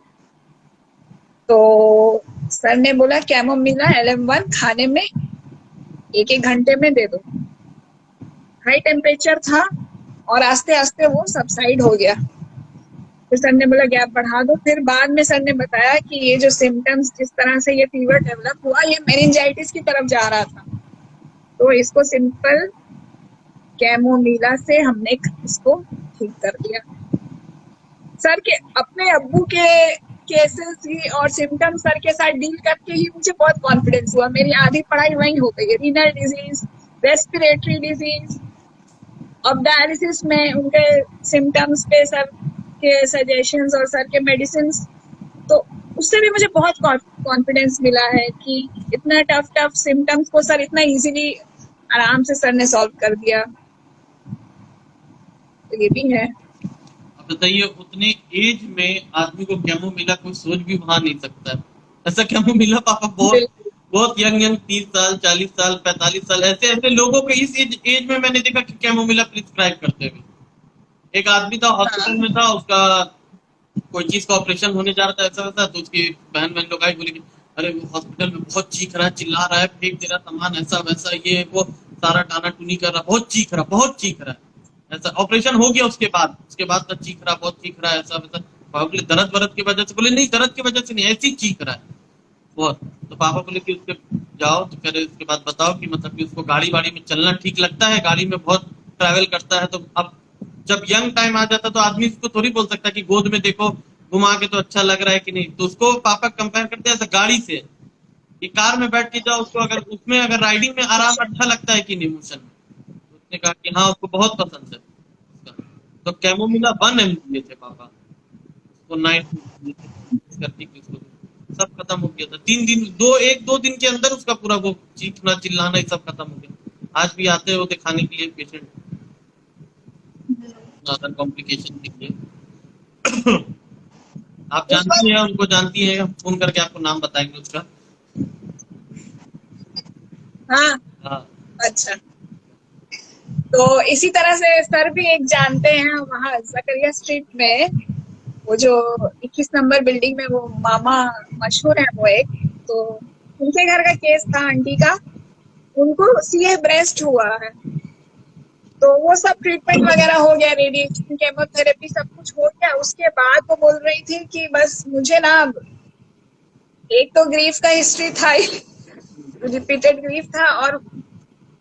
B: तो सर ने बोला कैमोमिला LM1 खाने में 1-1 घंटे में दे दो। हाई टेम्परेचर था और आस्ते आस्ते वो सबसाइड हो गया। फिर सर ने बोला गैप बढ़ा दो। फिर बाद में सर ने बताया कि ये जो सिम्टम्स, जिस तरह से ये फीवर डेवलप हुआ, ये मेनिंजाइटिस की तरफ जा रहा था, तो इसको सिंपल कैमोमिला से हमने इसको ठीक कर दिया। सर के अपने अब्बू के केसेस ही और सिम्टम्स सर के साथ डील करके ही मुझे बहुत कॉन्फिडेंस हुआ। मेरी आधी पढ़ाई वही हो गई है, रीनल डिजीज, रेस्पिरेटरी डिजीज। अब डायलिसिस में उनके सिम्टम्स पे सर के सजेशंस और सर के मेडिसिन, तो उससे भी मुझे बहुत कॉन्फिडेंस मिला है कि इतना टफ सिम्टम्स को सर इतना इजीली आराम से सर ने सॉल्व कर दिया। तो ये भी है।
A: अब बताइए, उतने एज में आदमी को कैमोमिला कोई सोच भी वहां नहीं सकता है। ऐसा कैमोमिला पापा बहुत
B: बिल्कुल।
A: बहुत यंग 30 साल, 40 साल, 45 साल, ऐसे ऐसे लोगों को इस एज में मैंने देखा कि कैमोमिला प्रिस्क्राइब करते हुए। एक आदमी था, हॉस्पिटल में था, उसका कोई चीज का ऑपरेशन होने जा रहा था, ऐसा वैसा। तो उसकी बहन बहन लोग आई, बोली कि अरे वो हॉस्पिटल में बहुत चीख रहा है, चिल्ला रहा है, फेंक दे रहा सामान, ऐसा वैसा, ये वो सारा टाना टूनी कर रहा, बहुत चीख रहा है। ऐसा ऑपरेशन हो गया उसके बाद तक चीख रहा, बहुत चीख रहा है, ऐसा वैसा। पापा बोले दर्द वरद की वजह से? बोले नहीं, दर्द की वजह से नहीं, ऐसी चीख रहा है बहुत। तो पापा बोले कि उसके जाओ, तो कह रहे उसके बाद बताओ कि मतलब कि उसको गाड़ी वाड़ी में चलना ठीक लगता है, गाड़ी में बहुत ट्रैवल करता है, तो अब जब यंग टाइम आ जाता तो आदमी इसको थोड़ी बोल सकता कि गोद में देखो घुमा के तो अच्छा लग रहा है कि नहीं, तो उसको पापा कंपेयर करते हैं ऐसा गाड़ी से कि कार में बैठ के जाओ, उसको अगर उसमें अगर राइडिंग में आराम अच्छा लगता है कि नहीं मोशन में। तो उसने कहा कि हाँ उसको बहुत पसंद है उसका। तो कैमोमिला 1 दिए थे पापा उसको, 9 करके कि उसको सब खत्म हो गया था 3 दिन, 1-2 दिन के अंदर उसका पूरा वो चीखना चिल्लाना ये सब खत्म हो गया। आज भी आते हो दिखाने के लिए पेशेंट ज्यादा कॉम्प्लिकेशन के लिए। आप
B: उस
A: जानती
B: वक्त
A: हैं उनको, जानती हैं, फोन करके आपको नाम बताएंगे उसका।
B: हाँ।
A: हाँ
B: अच्छा, तो इसी तरह से सर भी एक जानते हैं वहाँ जकरिया स्ट्रीट में, वो जो 21 नंबर बिल्डिंग में वो मामा मशहूर है वो एक, तो उनके घर का केस था आंटी का, उनको सीए ब्रेस्ट हुआ है। तो वो सब ट्रीटमेंट वगैरह हो गया, रेडिएशन केमोथेरेपी सब कुछ हो गया। उसके बाद वो बोल रही थी कि बस मुझे ना, एक तो ग्रीफ का हिस्ट्री था ही, रिपीटेड ग्रीफ था, और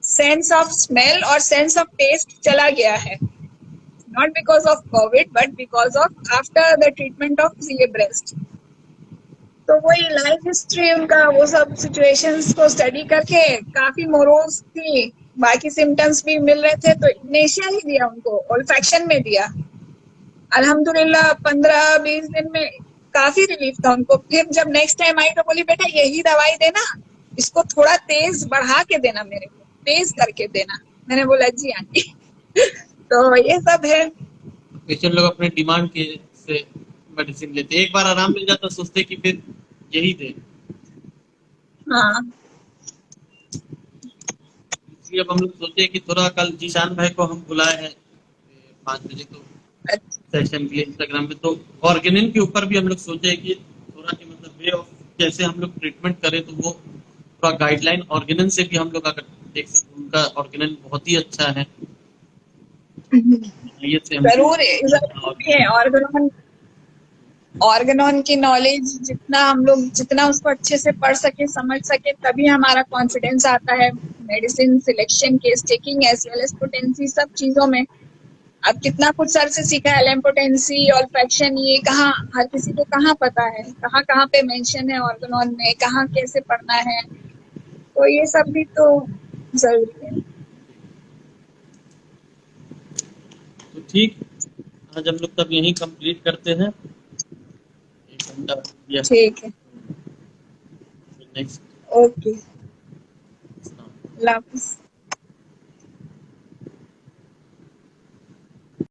B: सेंस ऑफ स्मेल और सेंस ऑफ टेस्ट चला गया है, not because of Covid but because of after the treatment of CA breast. तो वही लाइफ हिस्ट्री उनका, वो सब सिचुएशंस को स्टडी करके काफी मोरोज थी, बाकी सिम्टम्स भी मिल रहे थे, तो इग्नेशिया ही दिया उनको, ओल्फैक्शन में दिया। अल्हम्दुलिल्लाह 15-20 दिन में काफी रिलीफ था उनको। फिर जब नेक्स्ट टाइम आई तो बोली बेटा यही दवाई देना, इसको थोड़ा तेज बढ़ा के देना, मेरे को तेज करके देना। मैंने बोला जी आंटी। तो ये सब है।
A: पेशेंट लोग अपने डिमांड के से मेडिसिन लेते, एक बार आराम मिल जाता सोचते कि फिर यही दे।
B: हाँ
A: इसलिए अब हम लोग सोचे कि थोड़ा कल जीशान भाई को हम बुलाए हैं 5 बजे तो सेशन के लिए इंस्टाग्राम पे, तो ऑर्गेनिन के ऊपर भी हम लोग सोचे कि थोड़ा कि मतलब वे ऑफ कैसे हम लोग ट्रीटमेंट करें, तो वो थोड़ा गाइडलाइन ऑर्गेनिन से भी हम लोग अगर देख सकते, उनका ऑर्गेनिन बहुत ही अच्छा है। ये से हम
B: जरूर भी है ऑर्गेनॉन। ऑर्गेनॉन की नॉलेज जितना हम लोग, जितना उसको अच्छे से पढ़ सके समझ सके, तभी हमारा कॉन्फिडेंस आता है medicine selection, case taking as well as potency, सब चीजों में। अब कितना कुछ सर से सीखा है, एलेम्पोटेंसी ऑल्फैक्शन, ये कहाँ हर किसी को कहाँ पता है, कहाँ कहाँ पे मेंशन है ऑर्गेनॉन में, कहाँ कैसे पढ़ना है, तो ये सब भी तो जरूरी है।
A: तो ठीक, आज हम लोग तब यहीं कंप्लीट करते हैं, 1 घंटा या
B: ठीक है,
A: नेक्स्ट।
B: ओके, अल्लाह हाफिज।